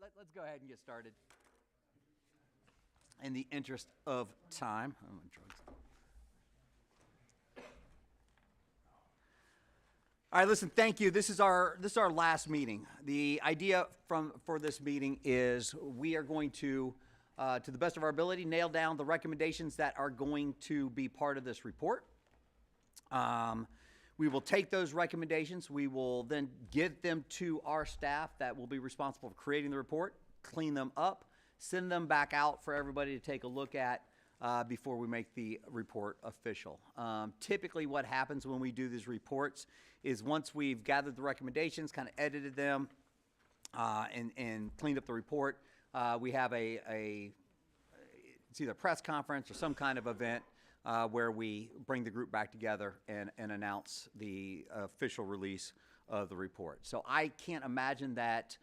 Let's go ahead and get started. In the interest of time, all right, listen, thank you. This is our last meeting. The idea for this meeting is we are going to the best of our ability, nail down the recommendations that are going to be part of this report. We will take those recommendations. We will then give them to our staff that will be responsible for creating the report, clean them up, send them back out for everybody to take a look at before we make the report official. Typically what happens when we do these reports is once we've gathered the recommendations, kind of edited them, and cleaned up the report, we have it's either a press conference or some kind of event where we bring the group back together and announce the official release of the report. So I can't imagine that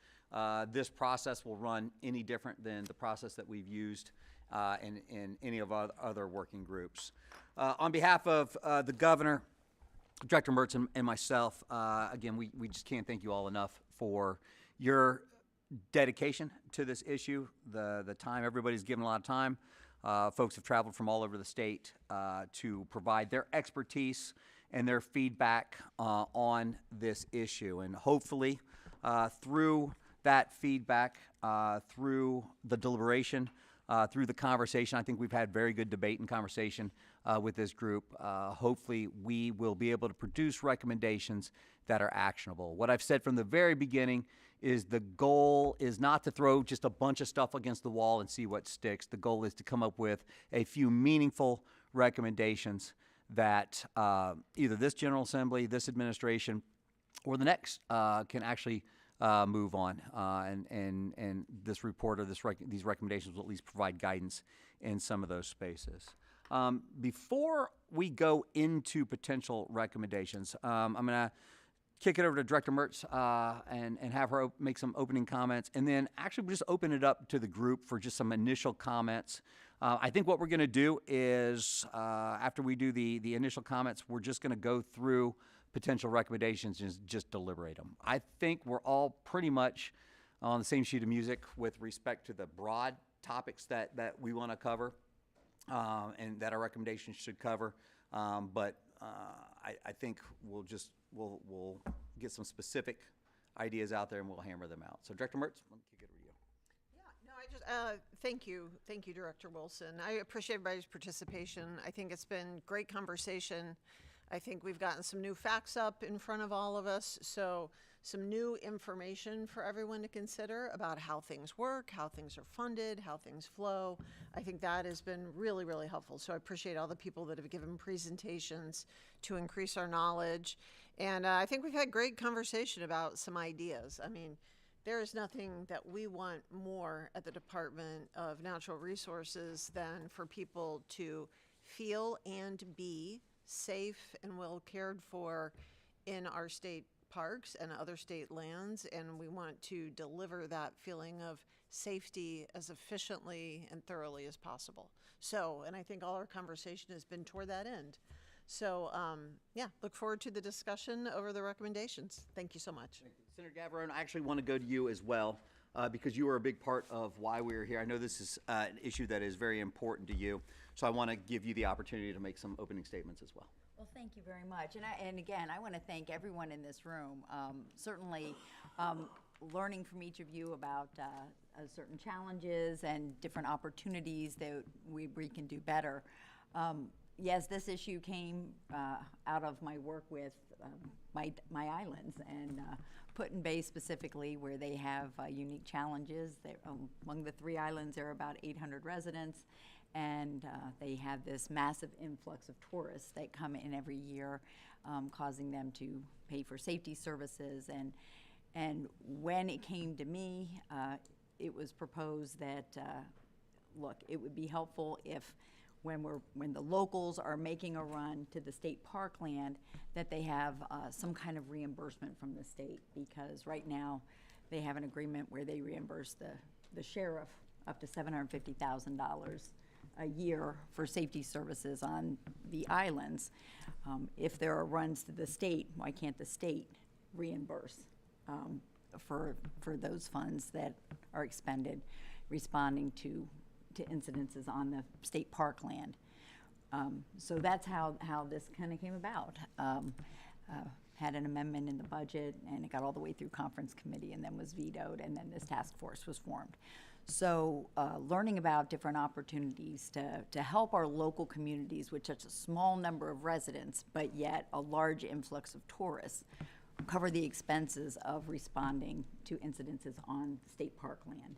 this process will run any different than the process that we've used in any of our other working groups. On behalf of the governor, Director Mertz, and myself, again, we just can't thank you all enough for your dedication to this issue, the time. Everybody's given a lot of time. Folks have traveled from all over the state to provide their expertise and their feedback on this issue. And hopefully, through that feedback, through the deliberation, through the conversation, I think we've had very good debate and conversation with this group. Hopefully, we will be able to produce recommendations that are actionable. What I've said from the very beginning is the goal is not to throw just a bunch of stuff against the wall and see what sticks. The goal is to come up with a few meaningful recommendations that either this General Assembly, this administration, or the next can actually move on. And this report or these recommendations will at least provide guidance in some of those spaces. Before we go into potential recommendations, I'm going to kick it over to Director Mertz and have her make some opening comments, and then actually we'll just open it up to the group for just some initial comments. I think what we're going to do is after we do the initial comments, we're just going to go through potential recommendations and just deliberate them. I think we're all pretty much on the same sheet of music with respect to the broad topics that we want to cover and that our recommendations should cover. But I think we'll get some specific ideas out there and we'll hammer them out. So Director Mertz, let me kick it over to you. Yeah, no, thank you, Director Wilson. I appreciate everybody's participation. I think it's been great conversation. I think we've gotten some new facts up in front of all of us, so some new information for everyone to consider about how things work, how things are funded, how things flow. I think that has been really, really helpful. So I appreciate all the people that have given presentations to increase our knowledge. And I think we've had great conversation about some ideas. I mean, there is nothing that we want more at the Department of Natural Resources than for people to feel and be safe and well cared for in our state parks and other state lands, and we want to deliver that feeling of safety as efficiently and thoroughly as possible. So, and I think all our conversation has been toward that end. So, yeah, look forward to the discussion over the recommendations. Thank you so much. Thank you. Senator Gavarone, I actually want to go to you as well because you are a big part of why we're here. I know this is an issue that is very important to you, so I want to give you the opportunity to make some opening statements as well. Well, thank you very much. And again, I want to thank everyone in this room. Certainly learning from each of you about certain challenges and different opportunities that we can do better. Yes, this issue came out of my work with my islands, and Put-in-Bay specifically, where they have unique challenges. Among the 3 islands, there are about 800 residents, and they have this massive influx of tourists that come in every year, causing them to pay for safety services. And when it came to me, it was proposed that, look, it would be helpful if when the locals are making a run to the state parkland, that they have some kind of reimbursement from the state, because right now they have an agreement where they reimburse the sheriff up to $750,000 a year for safety services on the islands. If there are runs to the state, why can't the state reimburse for those funds that are expended responding to incidences on the state park land. So that's how this kind of came about. Had an amendment in the budget, and it got all the way through conference committee and then was vetoed, and then this task force was formed. So learning about different opportunities to help our local communities with such a small number of residents, but yet a large influx of tourists, cover the expenses of responding to incidences on state park land.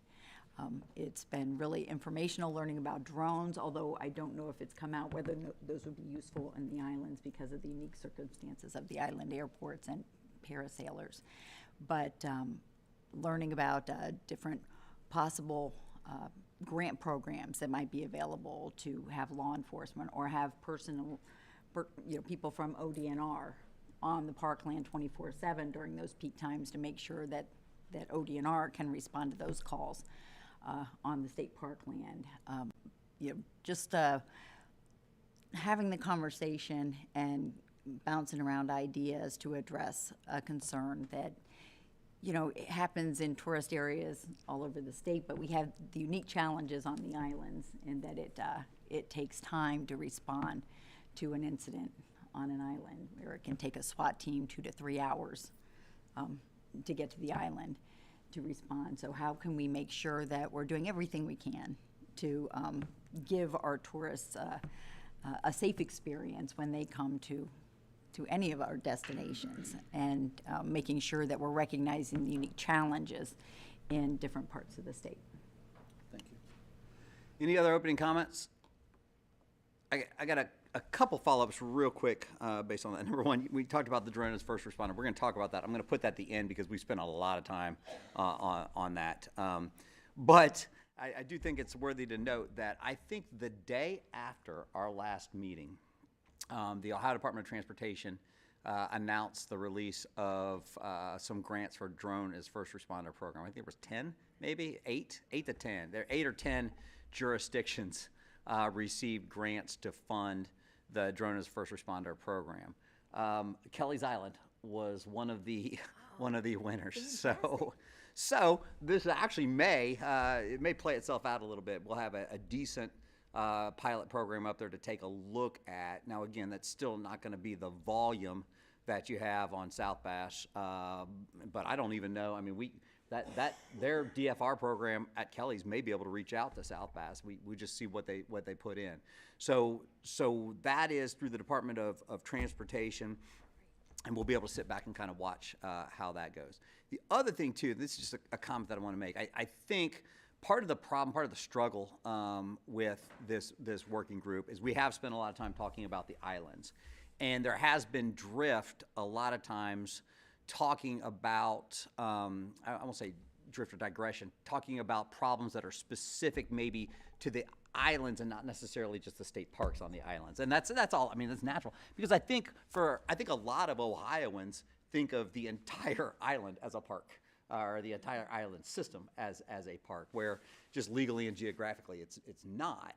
It's been really informational learning about drones, although I don't know if it's come out whether those would be useful in the islands because of the unique circumstances of the island airports and parasailers. But learning about different possible grant programs that might be available to have law enforcement or have personal, people from ODNR on the parkland 24/7 during those peak times to make sure that ODNR can respond to those calls. On the state parkland, just having the conversation and bouncing around ideas to address a concern that, it happens in tourist areas all over the state, but we have the unique challenges on the islands in that it takes time to respond to an incident on an island, where it can take a SWAT team 2 to 3 hours to get to the island to respond. So how can we make sure that we're doing everything we can to give our tourists a safe experience when they come to any of our destinations, and making sure that we're recognizing the unique challenges in different parts of the state. Thank you. Any other opening comments? I got a couple follow-ups real quick based on that. Number one, we talked about the drone as first responder. We're going to talk about that. I'm going to put that at the end because we spent a lot of time on that. But I do think it's worthy to note that I think the day after our last meeting, the Ohio Department of Transportation announced the release of some grants for drone as first responder program. I think there was 10, maybe 8 to 10. There are 8 or 10 jurisdictions received grants to fund the drone as first responder program. Kelly's Island was one of the winners. So this actually it may play itself out a little bit. We'll have a decent pilot program up there to take a look at. Now again, that's still not going to be the volume that you have on South Bass, but I don't even know. I mean, their DFR program at Kelly's may be able to reach out to South Bass. We just see what they put in. So that is through the Department of Transportation, and we'll be able to sit back and kind of watch how that goes. The other thing too, this is just a comment that I want to make. I think part of the problem, part of the struggle with this working group is we have spent a lot of time talking about the islands, and there has been drift a lot of times talking about, I won't say drift or digression, talking about problems that are specific maybe to the islands and not necessarily just the state parks on the islands. And that's all, I mean, that's natural. Because I think a lot of Ohioans think of the entire island as a park, or the entire island system as a park, where just legally and geographically it's not.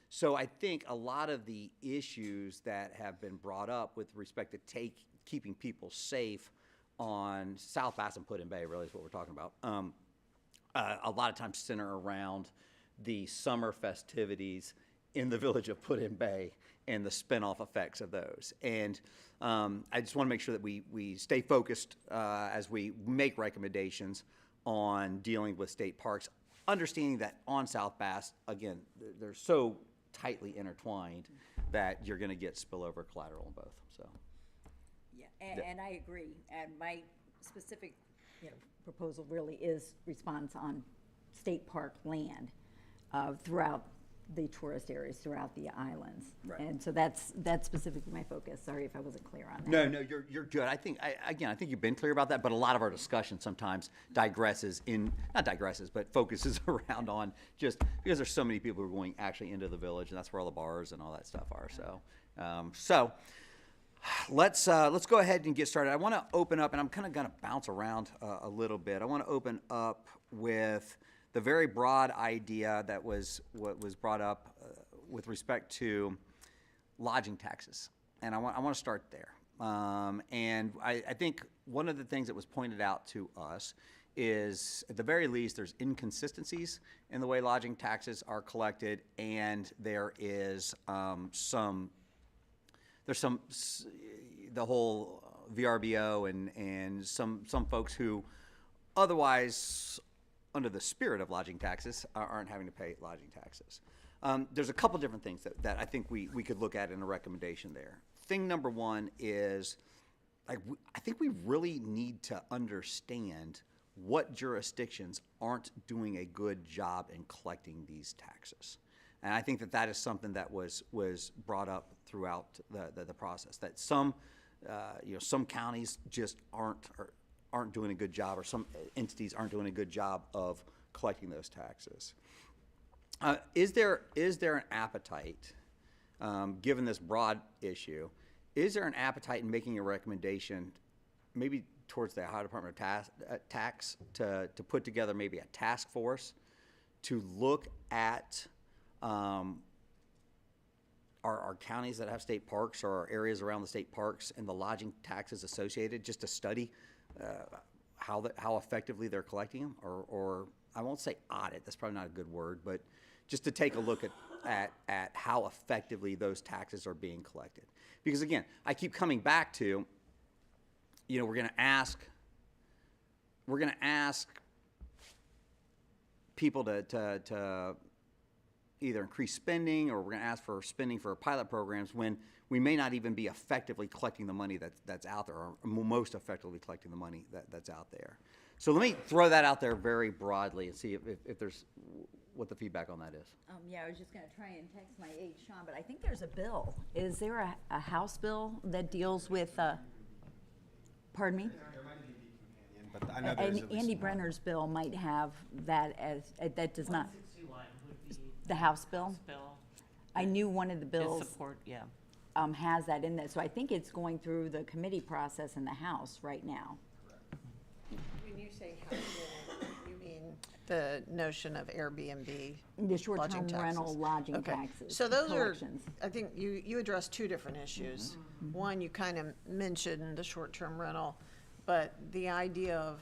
So I think a lot of the issues that have been brought up with respect to keeping people safe on South Bass and Put-in-Bay really is what we're talking about. A lot of times center around the summer festivities in the village of Put-in-Bay and the spin-off effects of those. And I just want to make sure that we stay focused as we make recommendations on dealing with state parks, understanding that on South Bass, again, they're so tightly intertwined that you're going to get spillover collateral in both. So. Yeah, and I agree. And my specific, proposal really is response on state park land throughout the tourist areas, throughout the islands. Right. And so that's specifically my focus. Sorry if I wasn't clear on that. No, you're good. I think you've been clear about that, but a lot of our discussion sometimes but focuses around on just because there's so many people who are going actually into the village, and that's where all the bars and all that stuff are. So let's go ahead and get started. I want to open up, and I'm kind of going to bounce around a little bit. I want to open up with the very broad idea that was brought up with respect to lodging taxes, and I want to start there. And I think one of the things that was pointed out to us is, at the very least, there's inconsistencies in the way lodging taxes are collected, and there is the whole VRBO and some folks who otherwise, under the spirit of lodging taxes, aren't having to pay lodging taxes. There's a couple different things that I think we could look at in a recommendation there. Thing number one is, I think we really need to understand what jurisdictions aren't doing a good job in collecting these taxes. And I think that is something that was brought up throughout the process, that some counties just aren't doing a good job, or some entities aren't doing a good job of collecting those taxes. Is there an appetite, given this broad issue, is there an appetite in making a recommendation, maybe towards the Ohio Department of Tax, to put together maybe a task force to look at our counties that have state parks, or our areas around the state parks, and the lodging taxes associated, just to study how effectively they're collecting them, or I won't say audit, that's probably not a good word, but just to take a look at how effectively those taxes are being collected. Because again, I keep coming back to, we're going to ask people to either increase spending, or we're going to ask for spending for pilot programs, when we may not even be effectively collecting the money that's out there, or most effectively collecting the money that's out there. So let me throw that out there very broadly and see if there's, what the feedback on that is. Yeah, I was just going to try and text my aide, Sean, but I think there's a bill. Is there a House bill that deals with, pardon me? There might be a companion, but I know there's at least Andy one. Brenner's bill might have that as, that does not, 161 would be the House bill? bill. I knew one of the His bills support, yeah. has that in there. So I think it's going through the committee process in the House right now. When you say house bill, you mean the notion of Airbnb? The short-term lodging rental taxes. lodging Okay. taxes. So those collections. are, I think you addressed two different issues. One, you kind of mentioned the short-term rental, but the idea of,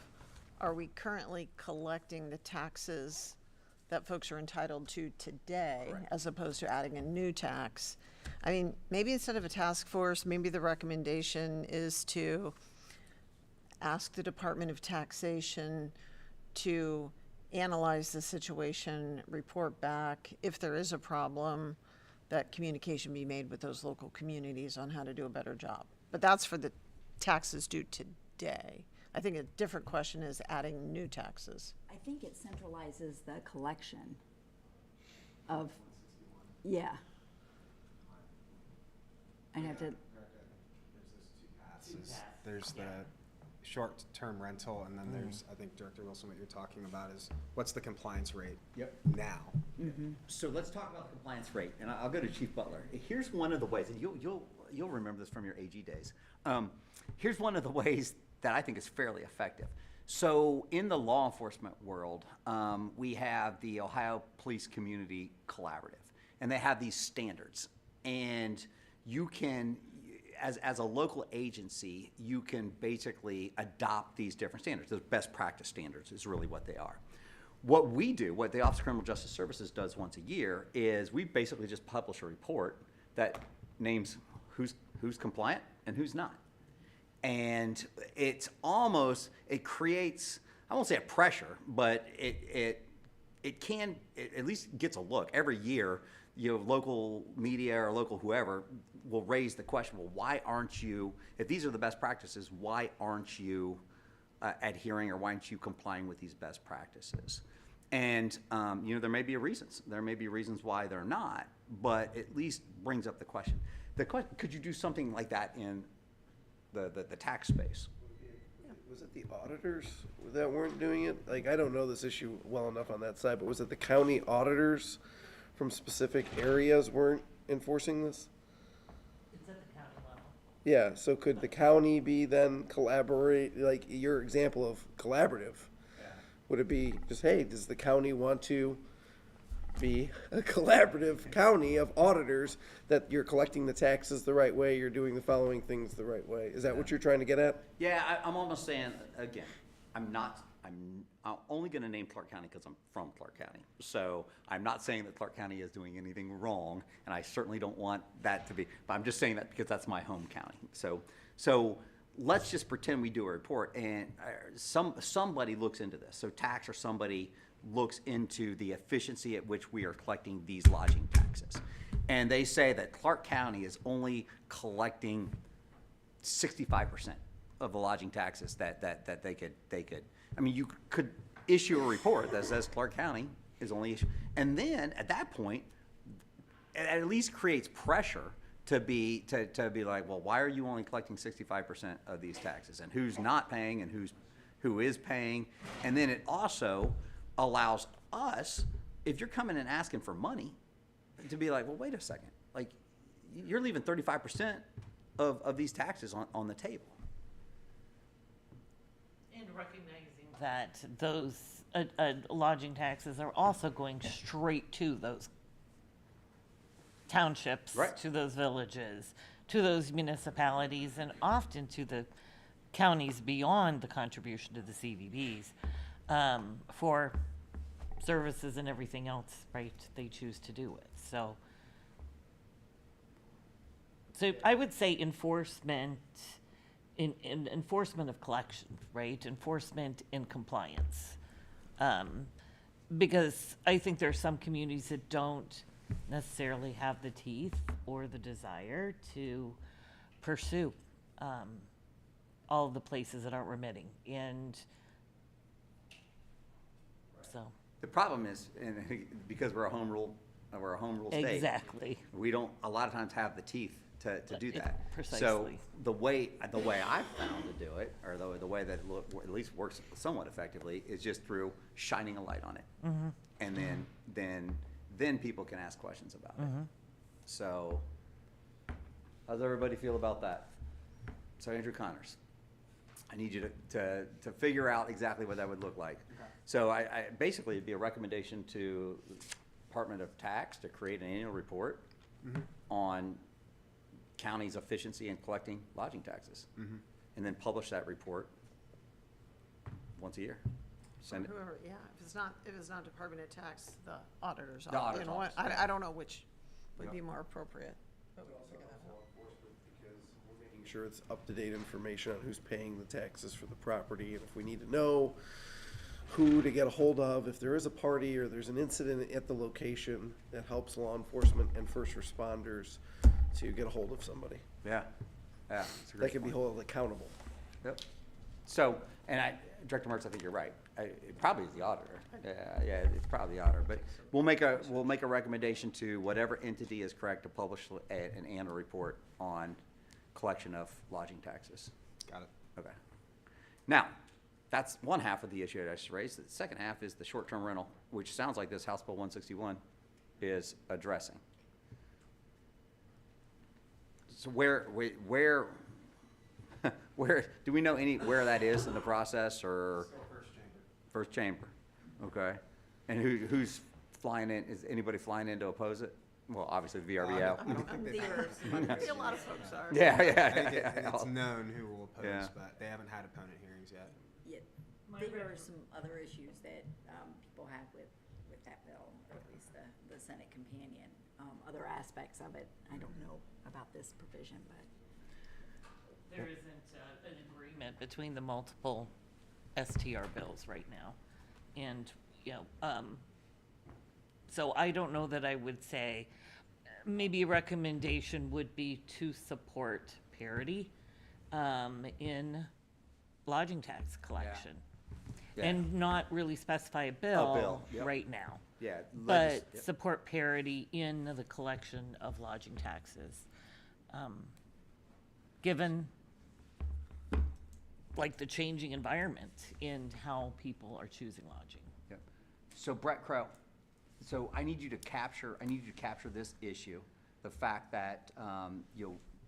are we currently collecting the taxes that folks are entitled to today, as opposed to adding a new tax? I mean, maybe instead of a task force, maybe the recommendation is to ask the Department of Taxation to analyze the situation, report back. If there is a problem, that communication be made with those local communities on how to do a better job. But that's for the taxes due today. I think a different question is adding new taxes. I think it centralizes the collection of, yeah. I'd have to, There's the short-term rental, and then there's, I think, Director Wilson, what you're talking about is, what's the compliance rate now? So let's talk about the compliance rate, and I'll go to Chief Butler. Here's one of the ways, and you'll remember this from your AG days. Here's one of the ways that I think is fairly effective. So in the law enforcement world, we have the Ohio Police Community Collaborative, and they have these standards. And you can, as a local agency, you can basically adopt these different standards. Those best practice standards is really what they are. What we do, what the Office of Criminal Justice Services does once a year, is we basically just publish a report that names who's compliant and who's not. And it's almost, it creates, I won't say a pressure, but it at least gets a look. Every year, local media or local whoever will raise the question, well, why aren't you, if these are the best practices, why aren't you adhering, or why aren't you complying with these best practices? And, there may be reasons. There may be reasons why they're not, but at least brings up the question. Could you do something like that in the tax space? Was it the auditors that weren't doing it? Like, I don't know this issue well enough on that side, but was it the county auditors from specific areas weren't enforcing this? It's at the county level. Yeah, so could the county be then collaborate, like your example of collaborative? Would it be just, hey, does the county want to be a collaborative county of auditors, that you're collecting the taxes the right way, you're doing the following things the right way. Is that what you're trying to get at? Yeah, I'm almost saying, again, I'm only gonna name Clark County because I'm from Clark County. So I'm not saying that Clark County is doing anything wrong, and I certainly don't want that to be, but I'm just saying that because that's my home county. So let's just pretend we do a report and somebody looks into this. So tax or somebody looks into the efficiency at which we are collecting these lodging taxes. And they say that Clark County is only collecting 65% of the lodging taxes that they could, I mean, you could issue a report that says Clark County is only and then at that point, it at least creates pressure to be like, well, why are you only collecting 65% of these taxes, and who's not paying and who is paying? And then it also allows us, if you're coming and asking for money, to be like, well, wait a second, like, you're leaving 35% of these taxes on the table. And recognizing that those lodging taxes are also going straight to those townships, Right. to those villages, to those municipalities, and often to the counties beyond the contribution to the CVBs for services and everything else, right, they choose to do it. So I would say enforcement, enforcement of collection, right? Enforcement and compliance. Because I think there are some communities that don't necessarily have the teeth or the desire to pursue all of the places that aren't remitting. And so. The problem is, and because we're a home rule state. Exactly. We don't, a lot of times, have the teeth to do that. So Precisely. the way I've found to do it, or the way that at least works somewhat effectively, is just through shining a light on it. Mm-hmm. And then people can ask questions about it. So how does everybody feel about that? So Andrew Connors, I need you to figure out exactly what that would look like. So I basically, it'd be a recommendation to Department of Tax to create an annual report on county's efficiency in collecting lodging taxes. And then publish that report once a year. Send it. Whoever, yeah, if it's not Department of Tax, the auditors. The auditor's You know what, office, I don't know which would be more appropriate. but we can figure that out. Because we're making sure it's up-to-date information on who's paying the taxes for the property, and if we need to know who to get a hold of, if there is a party or there's an incident at the location, that helps law enforcement and first responders to get a hold of somebody. Yeah. It's a great That can be point. held accountable. Yep. So, and Director Marks, I think you're right. It probably is the auditor. Yeah, it's probably the auditor. But we'll make a recommendation to whatever entity is correct to publish an annual report on collection of lodging taxes. Got it. Okay. Now, that's one half of the issue that I just raised. The second half is the short-term rental, which sounds like this House Bill 161 is addressing. So where, do we know where that is in the process, or? First chamber, okay. And who's flying in? Is anybody flying in to oppose it? Well, obviously the VRBO. Maybe a lot of folks are. Yeah, I think yeah. it's known who will oppose, Yeah. but they haven't had opponent hearings yet. Yeah, there are some other issues that people have with that bill, or at least the Senate companion. Other aspects of it, I don't know about this provision, but. There isn't an agreement between the multiple STR bills right now. And, so I don't know that I would say, maybe a recommendation would be to support parity in lodging tax collection. Yeah. And not really specify a bill yep. right now. Yeah. But yep. support parity in the collection of lodging taxes. Given like the changing environment in how people are choosing lodging. Yep. So Brett Crow, so I need you to capture this issue, the fact that,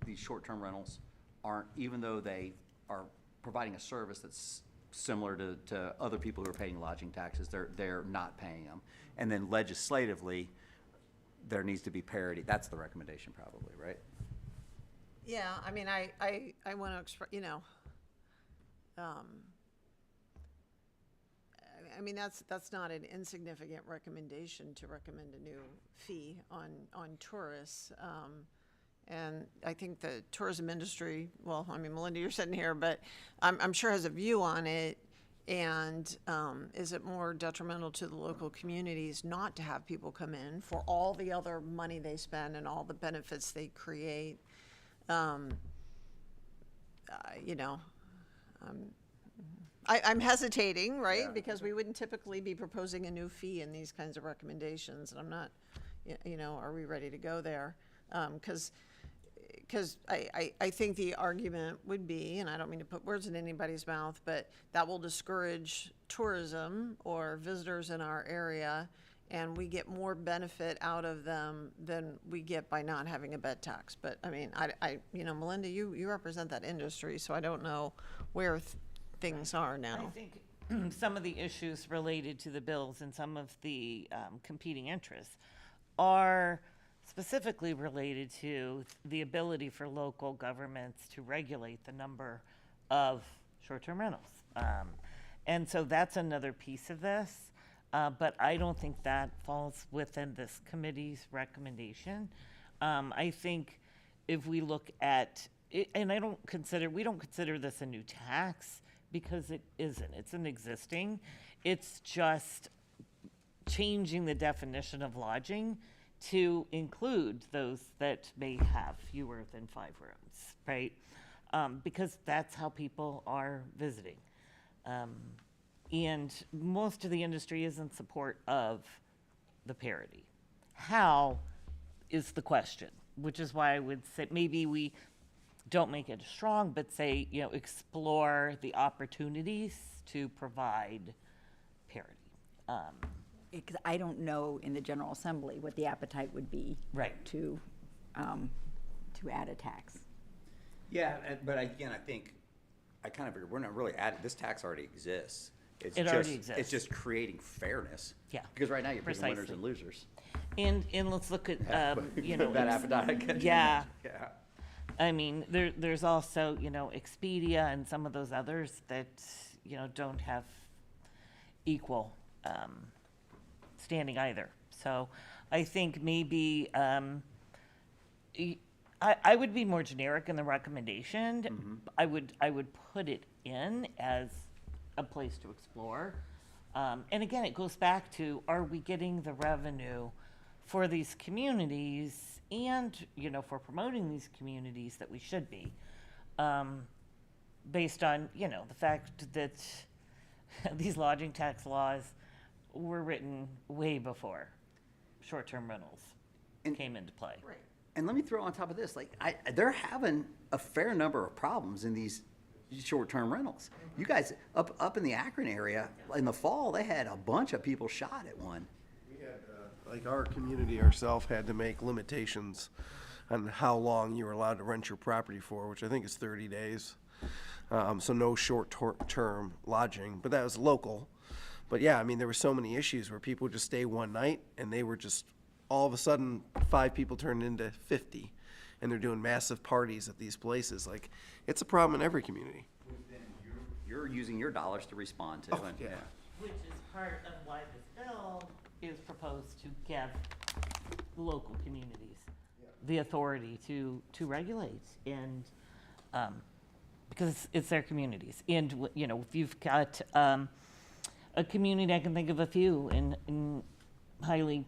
these short-term rentals aren't, even though they are providing a service that's similar to other people who are paying lodging taxes. They're not paying them. And then legislatively, there needs to be parity. That's the recommendation probably, right? Yeah, I mean, I want to express, you know, I mean, that's not an insignificant recommendation to recommend a new fee on tourists. And I think the tourism industry, well, I mean, Melinda, you're sitting here, but I'm sure has a view on it. And is it more detrimental to the local communities not to have people come in for all the other money they spend and all the benefits they create? You know, I'm hesitating, right? Because we wouldn't typically be proposing a new fee in these kinds of recommendations, and I'm not, you know, are we ready to go there? Because I think the argument would be, and I don't mean to put words in anybody's mouth, but that will discourage tourism or visitors in our area, and we get more benefit out of them than we get by not having a bed tax. But I mean, you know, Melinda, you represent that industry, so I don't know where things are now. I think some of the issues related to the bills and some of the competing interests are specifically related to the ability for local governments to regulate the number of short-term rentals. And so that's another piece of this, but I don't think that falls within this committee's recommendation. I think if we look at, and we don't consider this a new tax, because it isn't. It's an existing. It's just changing the definition of lodging to include those that may have fewer than 5 rooms, right? Because that's how people are visiting. And most of the industry is in support of the parity. How is the question, which is why I would say maybe we don't make it strong, but say, you know, explore the opportunities to provide parity. Because I don't know in the General Assembly what the appetite would be. Right. To add a tax. Yeah, but again, I think, I kind of figure, we're not really adding, this tax already exists. It already exists. It's just creating fairness. Yeah. Because right now you're picking winners Precisely. and losers. And let's look at, you know. That appetite. Yeah. Yeah. I mean, there's also, you know, Expedia and some of those others that, you know, don't have equal standing either. So I think maybe I would be more generic in the recommendation. I would put it in as a place to explore. And again, it goes back to, are we getting the revenue for these communities and, you know, for promoting these communities that we should be, based on, you know, the fact that these lodging tax laws were written way before short-term rentals came into play. Right. And let me throw on top of this, like, they're having a fair number of problems in these short-term rentals. You guys, up in the Akron area, in the fall, they had a bunch of people shot at one. We had, like our community ourselves had to make limitations on how long you were allowed to rent your property for, which I think is 30 days. So no short-term lodging, but that was local. But yeah, I mean, there were so many issues where people would just stay one night and they were just, all of a sudden, 5 people turned into 50. And they're doing massive parties at these places. Like, it's a problem in every community. You're using your dollars to respond to. Oh, and- yeah. Which is part of why this bill is proposed to give local communities the authority to regulate and, because it's their communities. And, you know, if you've got a community, I can think of a few in highly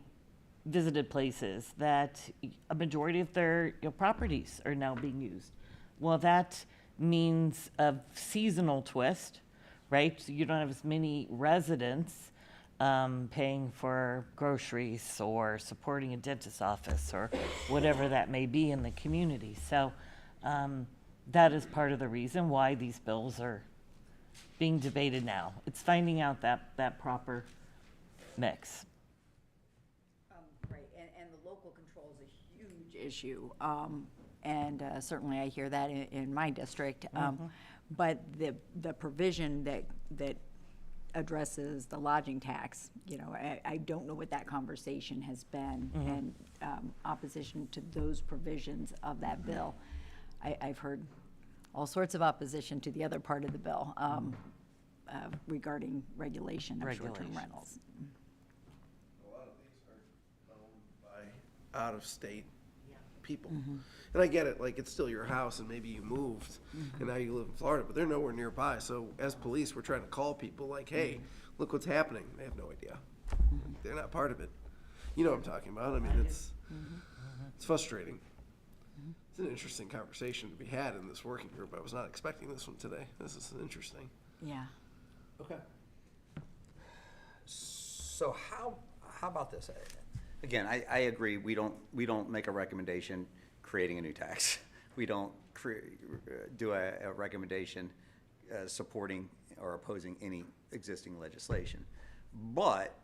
visited places that a majority of their properties are now being used. Well, that means a seasonal twist, right? So you don't have as many residents paying for groceries or supporting a dentist's office or whatever that may be in the community. So that is part of the reason why these bills are being debated now. It's finding out that proper mix. Right, and the local control is a huge issue. And certainly I hear that in my district. But the provision that that addresses the lodging tax. You know, I don't know what that conversation has been and opposition to those provisions of that bill. I've heard all sorts of opposition to the other part of the bill regarding regulation of short-term Regulations. rentals. A lot of these are owned by out-of-state people. And I get it, like, it's still your house and maybe you moved and now you live in Florida, but they're nowhere nearby. So as police, we're trying to call people like, hey, look what's happening. They have no idea. They're not part of it. You know what I'm talking about. I mean, it's frustrating. It's an interesting conversation to be had in this working group. I was not expecting this one today. This is interesting. Yeah. Okay. So how about this? Again, I agree, we don't make a recommendation creating a new tax. We don't do a recommendation supporting or opposing any existing legislation. But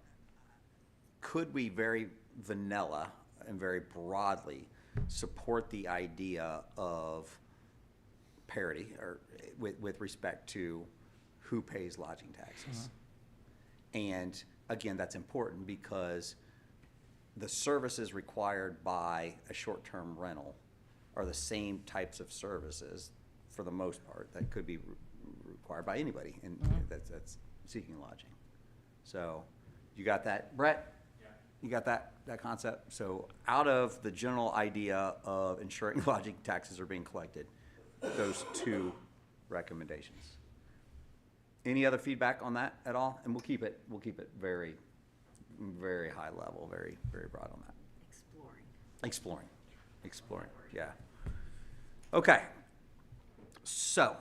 could we very vanilla and very broadly support the idea of parity or with respect to who pays lodging taxes? And again, that's important because the services required by a short-term rental are the same types of services, for the most part, that could be required by anybody and that's seeking lodging. So, you got that, Brett? Yeah. You got that concept? So, out of the general idea of ensuring lodging taxes are being collected, those two recommendations. Any other feedback on that at all? And we'll keep it very, very high level, very, very broad on that. Exploring, yeah. Okay. So,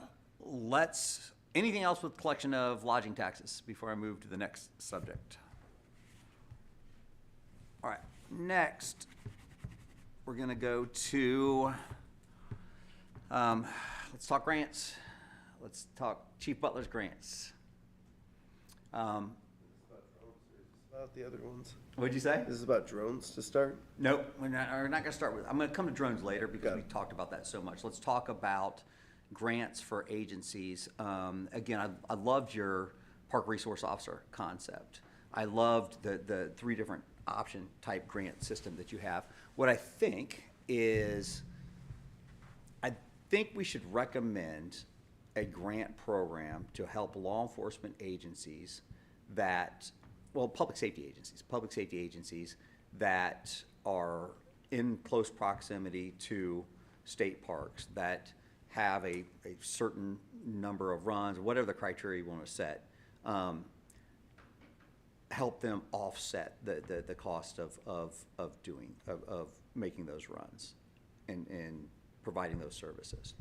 anything else with collection of lodging taxes before I move to the next subject? All right, next, we're gonna go to, let's talk grants. Let's talk Chief Butler's grants. About the other ones. What'd you say? This is about drones to start. Nope, we're not gonna start with, I'm gonna come to drones later because Got we it. talked about that so much. Let's talk about grants for agencies. Again, I loved your park resource officer concept. I loved the three different option type grant system that you have. What I think is, I think we should recommend a grant program to help law enforcement agencies that, well, public safety agencies that are in close proximity to state parks that have a certain number of runs, whatever the criteria you want to set, help them offset the cost of making those runs and providing those services.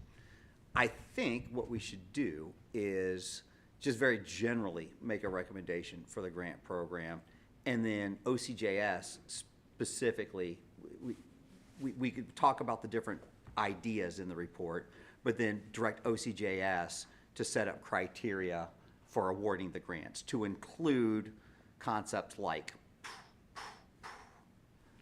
I think what we should do is just very generally make a recommendation for the grant program, and then OCJS specifically, we could talk about the different ideas in the report, but then direct OCJS to set up criteria for awarding the grants, to include concepts like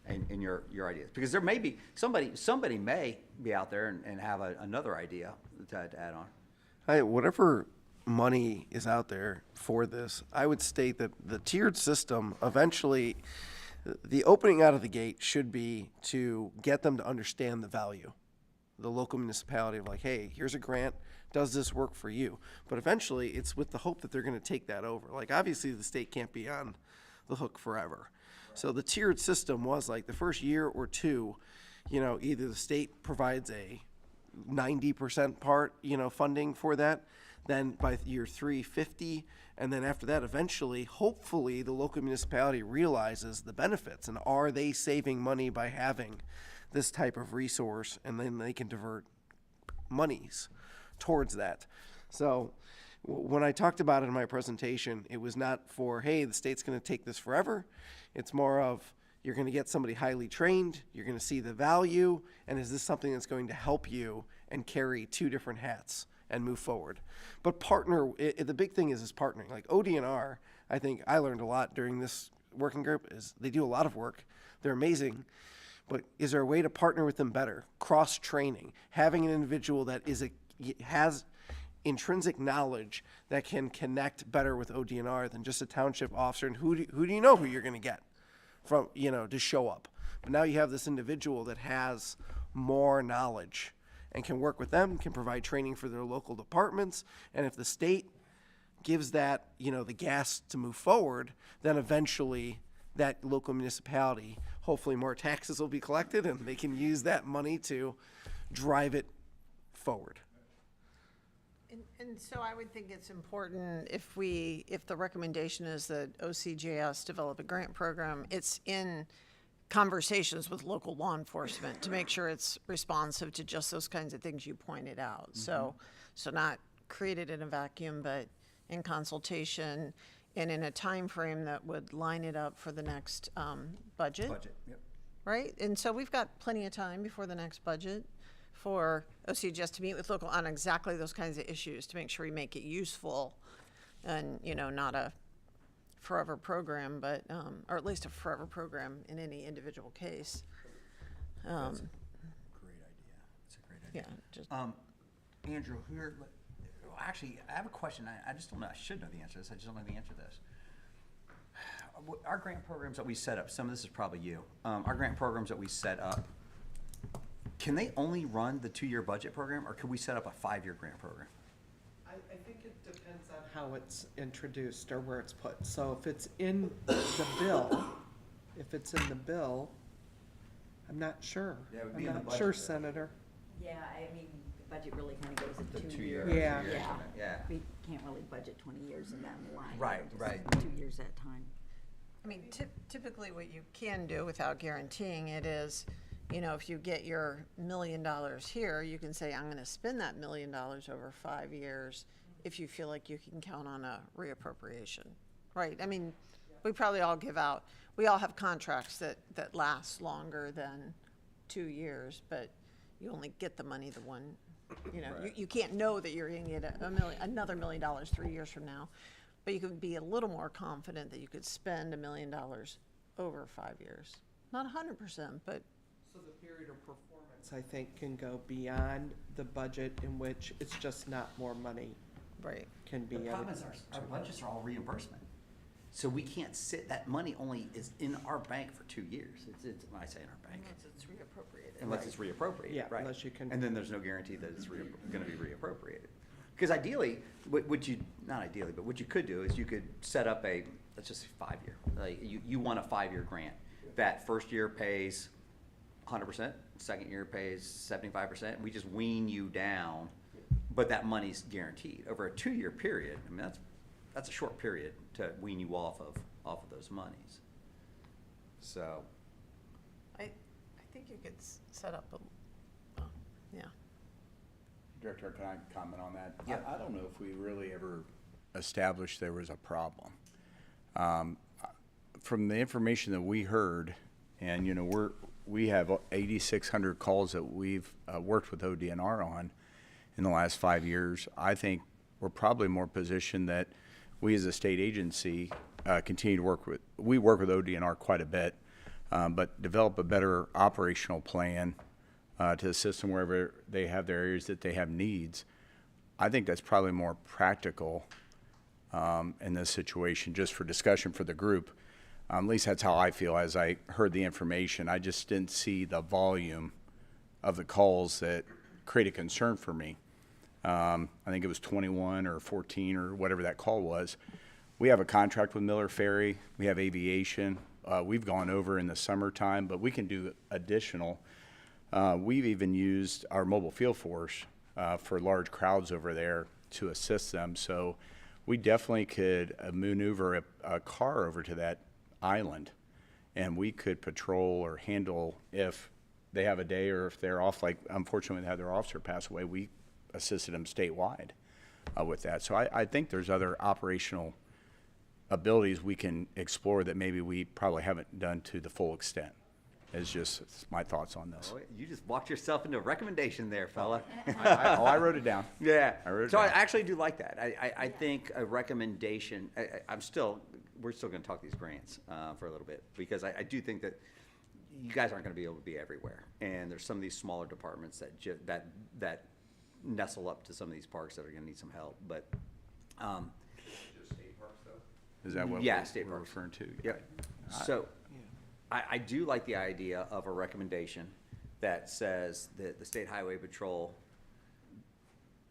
in your ideas, because there may be somebody may be out there and have another idea to add on. Whatever money is out there for this, I would state that the tiered system, eventually, the opening out of the gate should be to get them to understand the value. The local municipality of like, hey, here's a grant, does this work for you? But eventually, it's with the hope that they're going to take that over. Like, obviously, the state can't be on the hook forever. So the tiered system was like the first year or two, either the state provides a 90% part, funding for that. Then by year 3, 50, and then after that, eventually, hopefully, the local municipality realizes the benefits and are they saving money by having this type of resource, and then they can divert monies towards that. So when I talked about it in my presentation, it was not for, hey, the state's going to take this forever. It's more of, you're going to get somebody highly trained, you're going to see the value, and is this something that's going to help you and carry two different hats and move forward? But the big thing is partnering. Like ODNR, I think I learned a lot during this working group, is they do a lot of work. They're amazing. But is there a way to partner with them better? Cross-training, having an individual that has intrinsic knowledge that can connect better with ODNR than just a township officer. And who do you know who you're going to get from, to show up? But now you have this individual that has more knowledge and can work with them, can provide training for their local departments. And if the state gives that, the gas to move forward, then eventually that local municipality, hopefully more taxes will be collected and they can use that money to drive it forward. And so I would think it's important if the recommendation is that OCGS develop a grant program, it's in conversations with local law enforcement to make sure it's responsive to just those kinds of things you pointed out. So not created in a vacuum, but in consultation and in a time frame that would line it up for the next budget. Yep. Right? And so we've got plenty of time before the next budget for OCGS to meet with local on exactly those kinds of issues to make sure we make it useful and, not a forever program, but, or at least a forever program in any individual case. Great idea. It's a great idea. Yeah, just, Andrew, actually, I have a question. I just don't know. I should know the answer to this. I just don't know the answer to this. Our grant programs that we set up, some of this is probably you. Our grant programs that we set up, can they only run the 2-year budget program, or could we set up a 5-year grant program? I think it depends on how it's introduced or where it's put. So if it's in the bill, I'm not sure. Yeah, it would I'm be in the not sure, budget. Senator. Yeah, I mean, the budget really kind of goes in 2 2-year. years. Yeah. Yeah. We can't really budget 20 years in that line. Right, Just right. 2 years at a time. I mean, typically what you can do without guaranteeing it is, if you get your $1 million here, you can say, I'm going to spend that $1 million over 5 years if you feel like you can count on a reappropriation, right? I mean, we probably all we all have contracts that last longer than 2 years, but you only get the money the one, you can't know that you're going to get another $1 million 3 years from now, but you could be a little more confident that you could spend $1 million over 5 years. Not 100%, but So the period of performance, I think, can go beyond the budget in which it's just not more money right. can be. The problem is our budgets are all reimbursement. So we can't that money only is in our bank for 2 years. It's when I say in our bank. It's reappropriated. Unless it's reappropriated, Yeah, right? unless you can- And then there's no guarantee that it's gonna be reappropriated. Because ideally, not ideally, but what you could do is you could set up let's just say 5-year. Like, you want a 5-year grant. That first year pays 100%, second year pays 75%. We just wean you down, but that money's guaranteed. Over a 2-year period, I mean, that's a short period to wean you off of those monies. So, I think you could set up yeah. Director, can I comment on that? Yeah. I don't know if we really ever established there was a problem. From the information that we heard, and we have 8,600 calls that we've worked with ODNR on in the last 5 years. I think we're probably more positioned that we as a state agency continue to work with ODNR quite a bit, but develop a better operational plan to assist them wherever they have their areas that they have needs. I think that's probably more practical in this situation, just for discussion for the group. At least that's how I feel as I heard the information. I just didn't see the volume of the calls that create a concern for me. I think it was 21 or 14 or whatever that call was. We have a contract with Miller Ferry. We have aviation. We've gone over in the summertime, but we can do additional. We've even used our mobile field force for large crowds over there to assist them. So we definitely could maneuver a car over to that island, and we could patrol or handle if they have a day or if they're off, like unfortunately they had their officer pass away. We assisted them statewide with that. So I think there's other operational abilities we can explore that maybe we probably haven't done to the full extent. It's just my thoughts on this. oh, you just walked yourself into a recommendation there, fella. I wrote it down. Yeah. I wrote it So I down. actually do like that. I think a recommendation, we're still gonna talk these grants for a little bit, because I do think that you guys aren't gonna be able to be everywhere. And there's some of these smaller departments that nestle up to some of these parks that are gonna need some help, but, Is that what Yeah, we're state we're parks. referring to? Yep. So, I do like the idea of a recommendation that says that the State Highway Patrol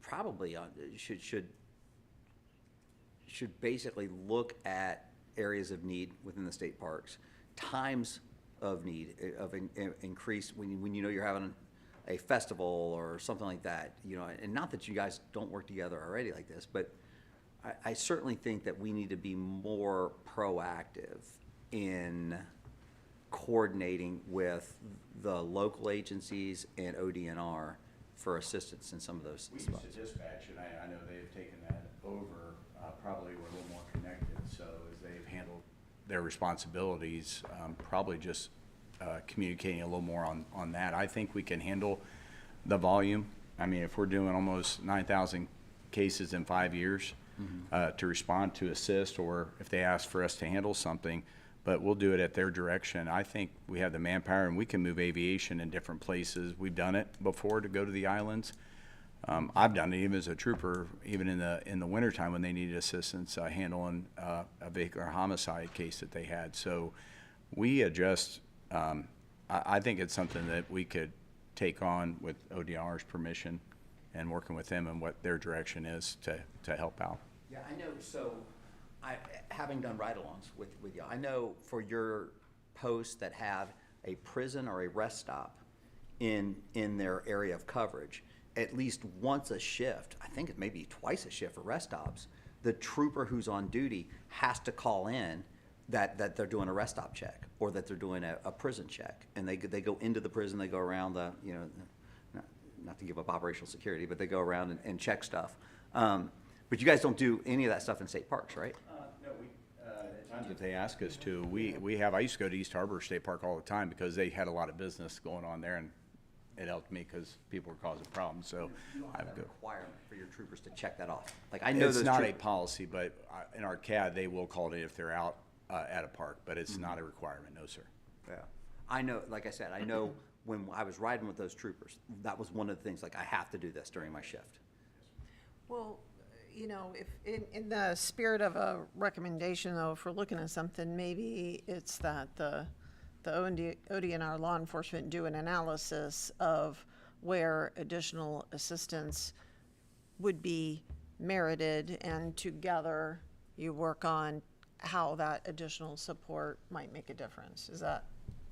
probably should basically look at areas of need within the state parks, times of need, increase, when you know you're having a festival or something like that, you know, and not that you guys don't work together already like this, but I certainly think that we need to be more proactive in coordinating with the local agencies and ODNR for assistance in some of those We spots. used to dispatch, and I know they've taken that over, probably we're a little more connected, so as they've handled their responsibilities, probably just communicating a little more on that. I think we can handle the volume. I mean, if we're doing almost 9,000 cases in 5 years, to respond, to assist, or if they ask for us to handle something, but we'll do it at their direction. I think we have the manpower, and we can move aviation in different places. We've done it before to go to the islands. I've done it even as a trooper, even in the wintertime when they needed assistance handling a vehicular homicide case that they had. So we adjust. I think it's something that we could take on with ODR's permission and working with them and what their direction is to help out. Yeah, I know, so, having done ride-alongs with you, I know for your posts that have a prison or a rest stop in their area of coverage, at least once a shift, I think it may be twice a shift for rest stops, the trooper who's on duty has to call in that they're doing a rest stop check, or that they're doing a prison check, and they go into the prison, they go around the, you know, not to give up operational security, but they go around and check stuff. But you guys don't do any of that stuff in state parks, right? No, times if they ask us to, we have, I used to go to East Harbor State Park all the time because they had a lot of business going on there, and it helped me because people were causing problems, so I would A go. requirement for your troopers to check that off. Like, I know It's those not a troop- policy, but in our CAD, they will call it if they're out at a park, but it's not a requirement, no, sir. Yeah. I know, like I said, I know when I was riding with those troopers, that was one of the things, like, I have to do this during my shift. Well, you know, if, in the spirit of a recommendation, though, if we're looking at something, maybe it's that the ODNR law enforcement do an analysis of where additional assistance would be merited, and together you work on how that additional support might make a difference. Is that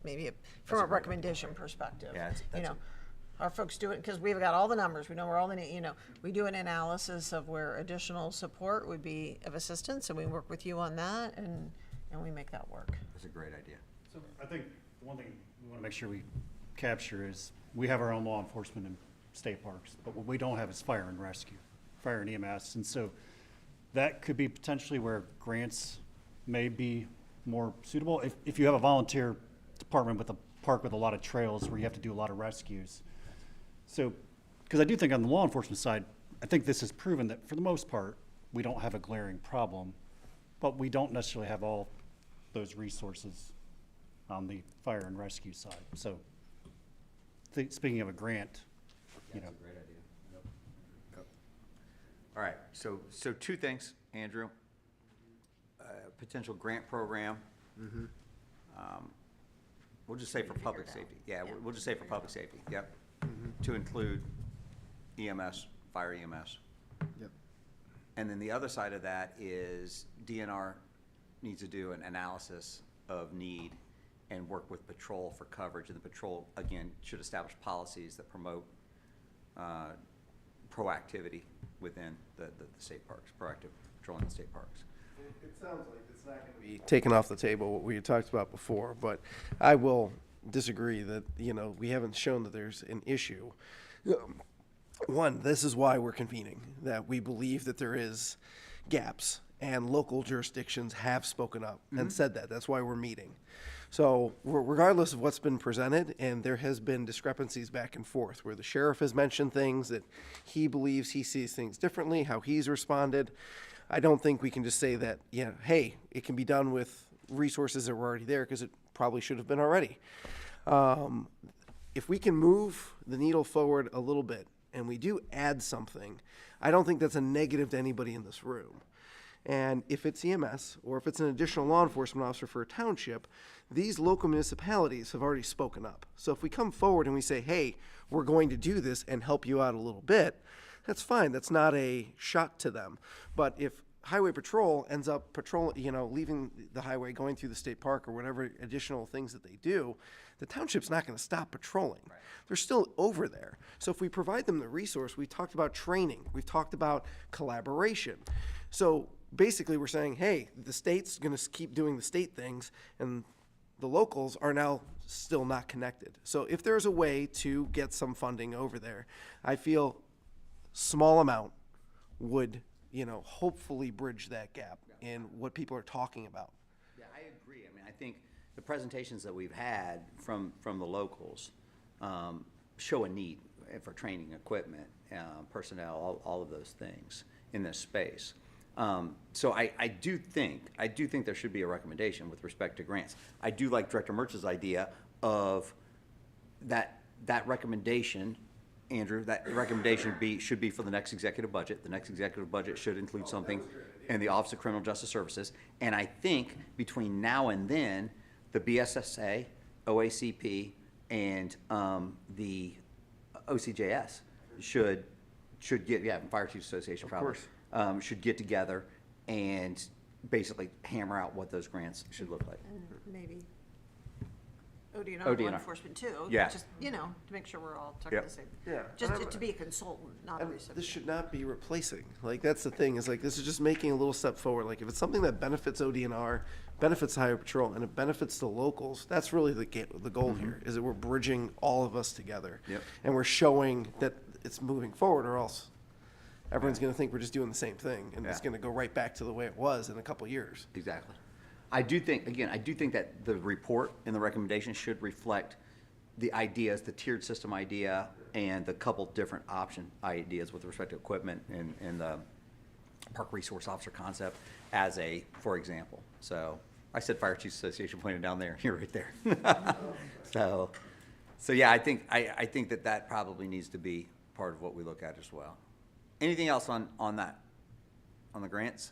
maybe from a recommendation perspective? Yeah, You that's know, our folks do it because we've got all the numbers. We know where all the, you know, we do an analysis of where additional support would be of assistance, and we work with you on that, and we make that work. That's a great idea. So I think the one thing we want to make sure we capture is, we have our own law enforcement in state parks, but what we don't have is fire and rescue, fire and EMS. And so that could be potentially where grants may be more suitable. If you have a volunteer department with a park with a lot of trails where you have to do a lot of rescues. So, because I do think on the law enforcement side, I think this has proven that for the most part, we don't have a glaring problem, but we don't necessarily have all those resources on the fire and rescue side. So, speaking of a grant, you know. Great idea. All right, so two things, Andrew. Potential grant program. We'll just say for public safety. Yeah, we'll just say for public safety, yep. To include EMS, fire EMS. Yep. And then the other side of that is DNR needs to do an analysis of need and work with patrol for coverage. And the patrol, again, should establish policies that promote proactivity within the state parks, proactive patrolling the state parks. It sounds like it's not going to be taken off the table, what we had talked about before, but I will disagree that, you know, we haven't shown that there's an issue. One, this is why we're convening, that we believe that there is gaps, and local jurisdictions have spoken up and said that. That's why we're meeting. So regardless of what's been presented, and there has been discrepancies back and forth, where the sheriff has mentioned things that he believes he sees things differently, how he's responded. I don't think we can just say that, yeah, hey, it can be done with resources that were already there, because it probably should have been already. If we can move the needle forward a little bit and we do add something, I don't think that's a negative to anybody in this room. And if it's EMS, or if it's an additional law enforcement officer for a township, these local municipalities have already spoken up. So if we come forward and we say, hey, we're going to do this and help you out a little bit, that's fine. That's not a shock to them. But if Highway Patrol ends up leaving the highway, going through the state park or whatever additional things that they do, the township's not going to stop patrolling. Right. They're still over there. So if we provide them the resource, we talked about training, we've talked about collaboration. So basically we're saying, hey, the state's going to keep doing the state things, and the locals are now still not connected. So if there's a way to get some funding over there, I feel small amount would, hopefully bridge that gap in what people are talking about. Yeah, I agree. I mean, I think the presentations that we've had from the locals show a need for training, equipment, personnel, all of those things in this space. So I do think there should be a recommendation with respect to grants. I do like Director Murch's idea of that recommendation, Andrew, that recommendation should be for the next executive budget. The next executive budget should include something in the Office of Criminal Justice Services. And I think between now and then, the BSSA, OACP, and the OCJS should get, Fire Chiefs Association probably, should get together and basically hammer out what those grants should look like. And maybe ODNR law ODNR. enforcement too. Yeah. Just, to make sure we're all talking Yep. the same. Yeah. Just And to be a consultant, not a And this recipient. should not be replacing. Like, that's the thing, is like, this is just making a little step forward. Like, if it's something that benefits ODNR, benefits Highway Patrol, and it benefits the locals, that's really the goal here, is that we're bridging all of us together. Yep. And we're showing that it's moving forward, or else everyone's gonna think we're just doing the same thing, and it's Yeah. gonna go right back to the way it was in a couple years. Exactly. I do think that the report and the recommendation should reflect the ideas, the tiered system idea, and the couple different option ideas with respect to equipment and the park resource officer concept for example. So I said Fire Chiefs Association pointed down there, you're right there. So yeah, I think that probably needs to be part of what we look at as well. Anything else on that, on the grants?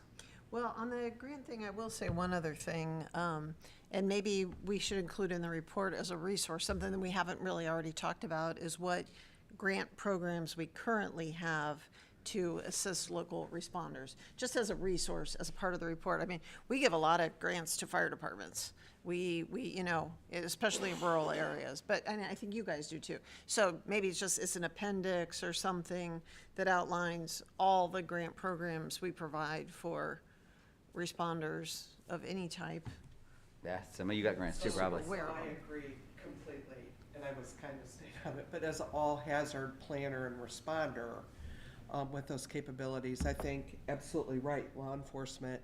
Well, on the grant thing, I will say one other thing, and maybe we should include in the report as a resource, something that we haven't really already talked about, is what grant programs we currently have to assist local responders, just as a resource, as a part of the report. I mean, we give a lot of grants to fire departments. We especially in rural areas, and I think you guys do too. So maybe it's an appendix or something that outlines all the grant programs we provide for responders of any type. Yeah, some of you got grants too, probably. I agree completely, and I was kind of staying on it, but as an all-hazard planner and responder, with those capabilities, I think absolutely right, law enforcement.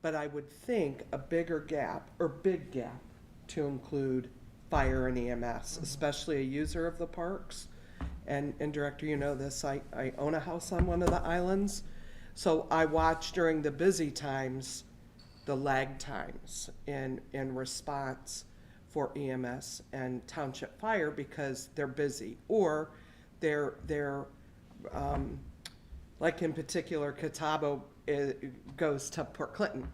But I would think a big gap to include fire and EMS, especially a user of the parks. And Director, you know this, I own a house on one of the islands. So I watch during the busy times, the lag times in response for EMS and township fire, because they're busy, or they're like in particular, Catawba goes to Port Clinton,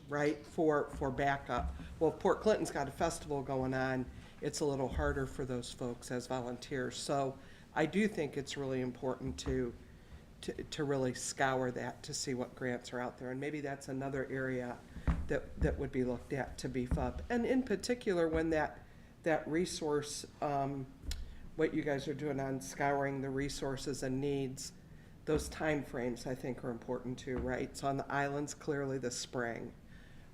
right, for backup. Well, if Port Clinton's got a festival going on, it's a little harder for those folks as volunteers. So I do think it's really important to really scour that to see what grants are out there. And maybe that's another area that would be looked at to beef up. And in particular, when that resource, what you guys are doing on scouring the resources and needs, those time frames I think are important too, right? So on the islands, clearly the spring,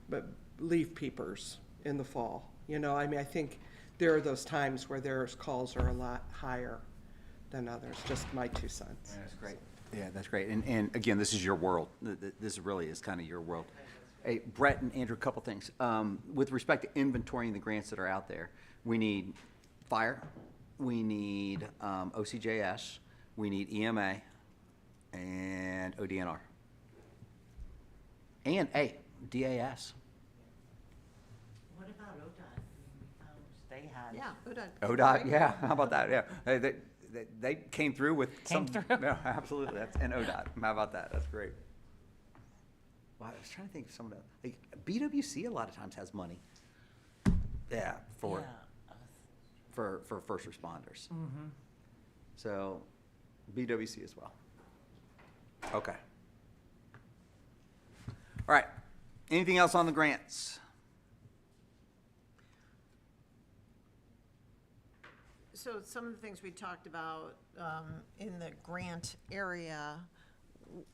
but leaf peepers in the fall. I think there are those times where their calls are a lot higher than others. Just my 2 cents. That's great. Yeah, that's great. And again, this is your world. This really is kind of your world. Hey, Brett and Andrew, a couple things. With respect to inventorying the grants that are out there, we need fire, we need OCJS, we need EMA, and ODNR. And DAS. What about ODOT? We found they had. Yeah, ODOT. ODOT, yeah, how about that? Yeah, they came through with Came some. through. No, absolutely, that's, and ODOT, how about that, that's great. Well, I was trying to think of some of the, like, BWC a lot of times has money. Yeah, for first responders. So, BWC as well. Okay. All right, anything else on the grants? So some of the things we talked about in the grant area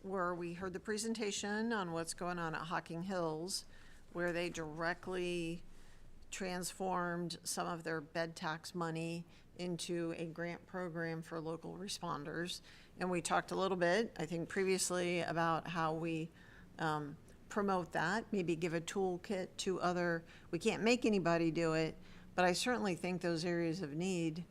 were, we heard the presentation on what's going on at Hocking Hills, where they directly transformed some of their bed tax money into a grant program for local responders. And we talked a little bit, I think previously, about how we promote that, maybe give a toolkit to other, we can't make anybody do it, but I certainly think those areas of need,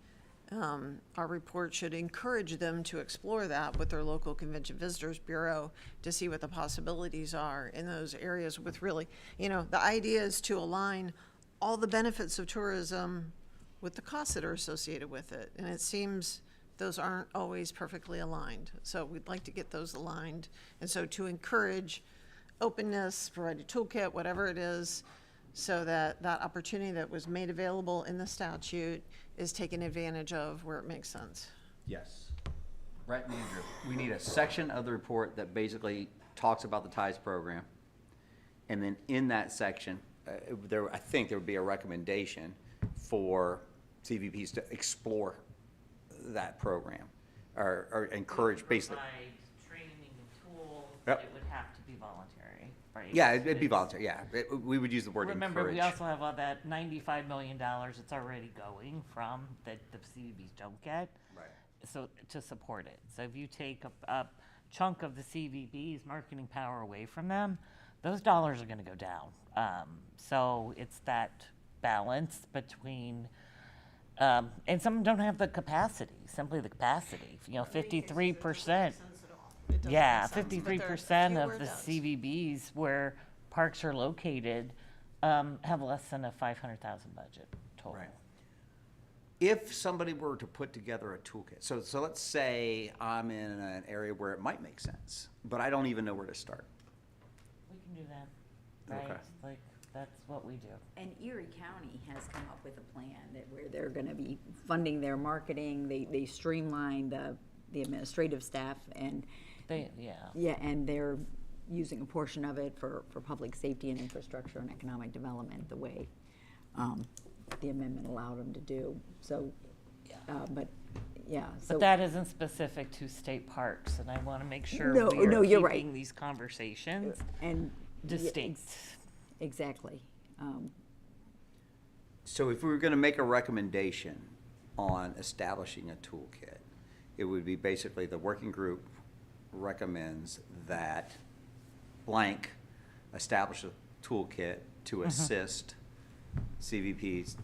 our report should encourage them to explore that with their local Convention Visitors Bureau to see what the possibilities are in those areas with really, the idea is to align all the benefits of tourism with the costs that are associated with it. And it seems those aren't always perfectly aligned. So we'd like to get those aligned. And so to encourage openness, provide a toolkit, whatever it is, so that that opportunity that was made available in the statute is taken advantage of where it makes sense. Yes. Brett and Andrew, we need a section of the report that basically talks about the TIES program. And then in that section, I think there would be a recommendation for CVPs to explore that program or encourage basically. Provide training and tools, Yep. but it would have to be voluntary, right? Yeah, it'd be voluntary, yeah. We would use the word encourage. Remember, we also have all that $95 million that's already going from that the CVBs don't get. Right. So, to support it. So if you take a chunk of the CVB's marketing power away from them, those dollars are gonna go down. So it's that balance between, and some don't have the capacity, simply the capacity, 53%. Yeah, 53% of the CVBs where parks are located, have less than a 500,000 budget total. Right. If somebody were to put together a toolkit, so let's say I'm in an area where it might make sense, but I don't even know where to start. We can do that, right? Okay. Like, that's what we do. And Erie County has come up with a plan that where they're gonna be funding their marketing, they streamline the administrative staff and. Yeah. Yeah, and they're using a portion of it for public safety and infrastructure and economic development, the way the amendment allowed them to do. So, but, yeah, so. But that isn't specific to state parks, and I want to make sure No, we no, are you're right. keeping these conversations And. yeah, distinct. Exactly. So if we were gonna make a recommendation on establishing a toolkit, it would be basically the working group recommends that blank establish a toolkit to assist CVPs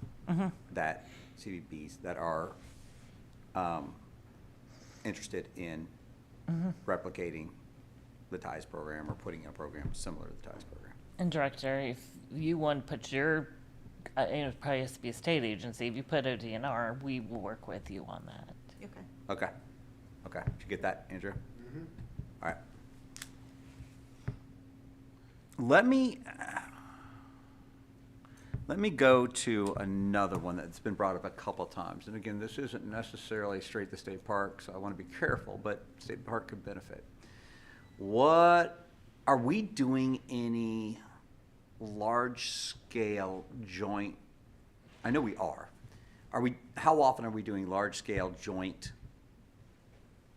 CVPs that are interested in replicating the TIES program or putting a program similar to the TIES program. And Director, if you want to put your, it probably has to be a state agency, if you put ODNR, we will work with you on that. Okay. Okay. Did you get that, Andrew? All right. Let me go to another one that's been brought up a couple times. And again, this isn't necessarily straight to state park, so I want to be careful, but state park could benefit. What, are we doing any large-scale joint, I know we are. How often are we doing large-scale joint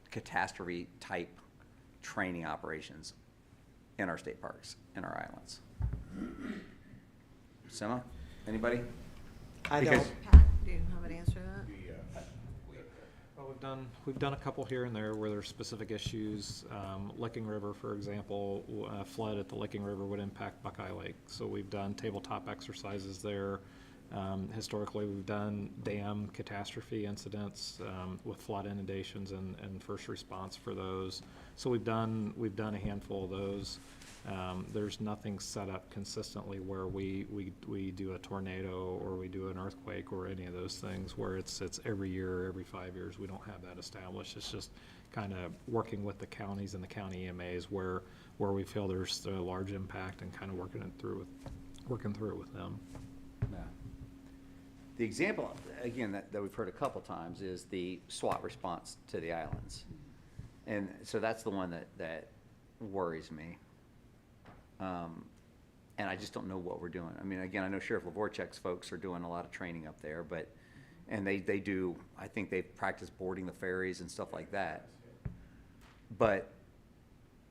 catastrophe-type training operations in our state parks, in our islands? Sema, anybody? I Because- don't, Pat, do you have an answer to that? Well, we've done a couple here and there where there's specific issues. Licking River, for example, flood at the Licking River would impact Buckeye Lake. So we've done tabletop exercises there Historically, we've done dam catastrophe incidents with flood inundations and first response for those. So we've done a handful of those. There's nothing set up consistently where we do a tornado or we do an earthquake or any of those things where it's every year, every 5 years. We don't have that established. It's just kind of working with the counties and the county EMAs where we feel there's a large impact and kind of working through it with them. Yeah. The example, again, that we've heard a couple times is the SWAT response to the islands. And so that's the one that worries me. And I just don't know what we're doing. I mean, again, I know Sheriff Lavorchek's folks are doing a lot of training up there, and they do, I think they've practiced boarding the ferries and stuff like that. But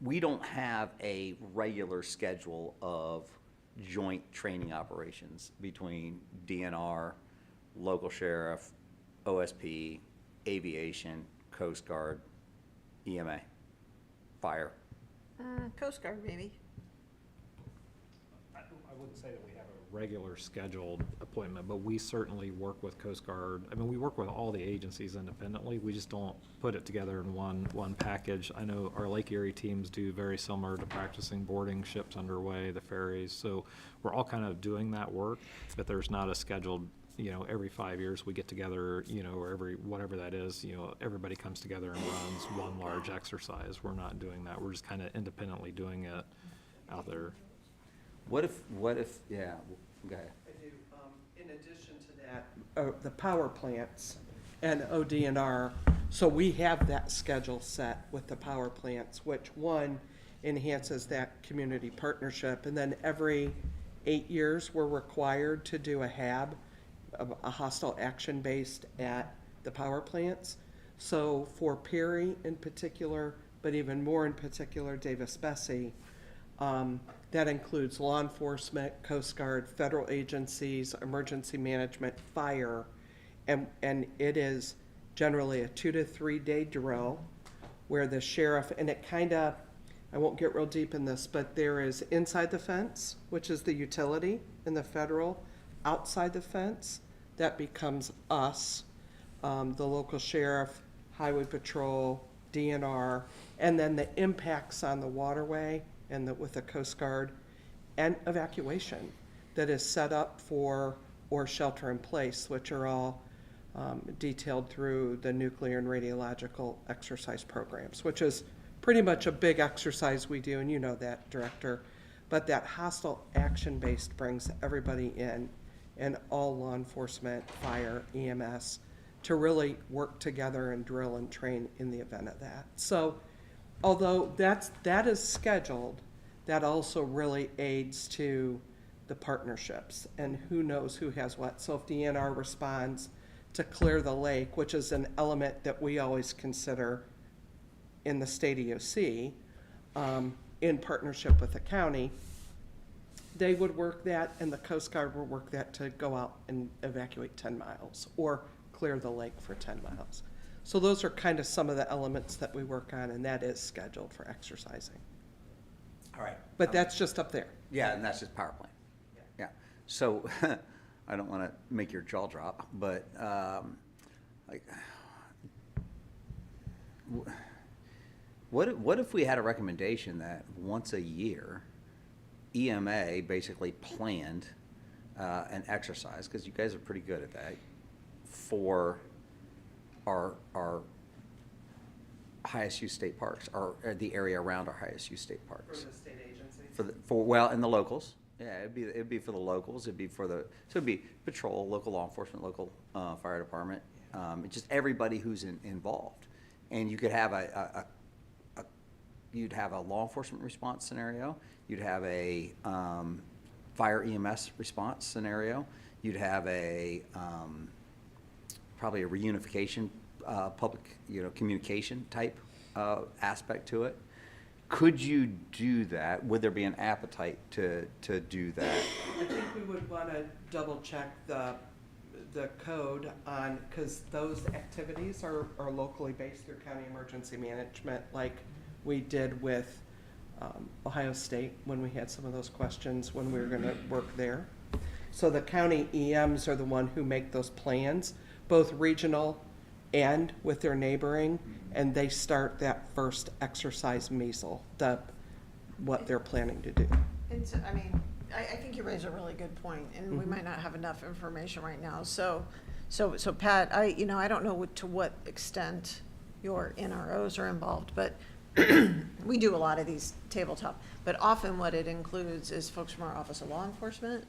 we don't have a regular schedule of joint training operations between DNR, local sheriff, OSP, aviation, Coast Guard, EMA, fire. Coast Guard, maybe. I wouldn't say that we have a regular scheduled appointment, but we certainly work with Coast Guard. I mean, we work with all the agencies independently. We just don't put it together in one package. I know our Lake Erie teams do very similar to practicing boarding ships underway, the ferries. So we're all kind of doing that work, but there's not a scheduled, every 5 years we get together, or every, whatever that is, everybody comes together and runs one large exercise. We're not doing that. We're just kind of independently doing it out there. What if, yeah, go ahead. I do. In addition to that, the power plants and ODNR, so we have that schedule set with the power plants, which one enhances that community partnership. And then every 8 years, we're required to do a HAB, a hostile action based at the power plants. So for Perry in particular, but even more in particular, Davis-Besse, that includes law enforcement, Coast Guard, federal agencies, emergency management, fire, and it is generally a 2 to 3 day drill where the sheriff, and it kind of, I won't get real deep in this, but there is inside the fence, which is the utility in the federal, outside the fence, that becomes us, the local sheriff, highway patrol, DNR, and then the impacts on the waterway and with the Coast Guard, and evacuation that is set up for, or shelter in place, which are all detailed through the nuclear and radiological exercise programs, which is pretty much a big exercise we do, and you know that, Director. But that hostile action-based brings everybody in, and all law enforcement, fire, EMS, to really work together and drill and train in the event of that. So although that is scheduled, that also really aids to the partnerships and who knows who has what. So if DNR responds to clear the lake, which is an element that we always consider in the state EOC, in partnership with the county, they would work that, and the Coast Guard would work that to go out and evacuate 10 miles or clear the lake for 10 miles. So those are kind of some of the elements that we work on, and that is scheduled for exercising. All right. But that's just up there. Yeah, and that's just power plant. Yeah. So I don't want to make your jaw drop, but what if we had a recommendation that once a year, EMA basically planned an exercise, because you guys are pretty good at that, for our highest use state parks, or the area around our highest use state parks. For the state agencies? And the locals. Yeah, it'd be for the locals. It'd be patrol, local law enforcement, local fire department, just everybody who's involved. And you could have you'd have a law enforcement response scenario. You'd have a fire EMS response scenario. You'd have probably a reunification, public, communication type aspect to it. Could you do that? Would there be an appetite to do that? I think we would want to double check the code on, because those activities are locally based through county emergency management, like we did with Ohio State when we had some of those questions when we were going to work there. So the county EMs are the one who make those plans, both regional and with their neighboring, and they start that first exercise measle, what they're planning to do. And so, I mean, I think you raise a really good point, and we might not have enough information right now. So Pat, I don't know to what extent your NROs are involved, but we do a lot of these tabletop. But often what it includes is folks from our Office of Law Enforcement,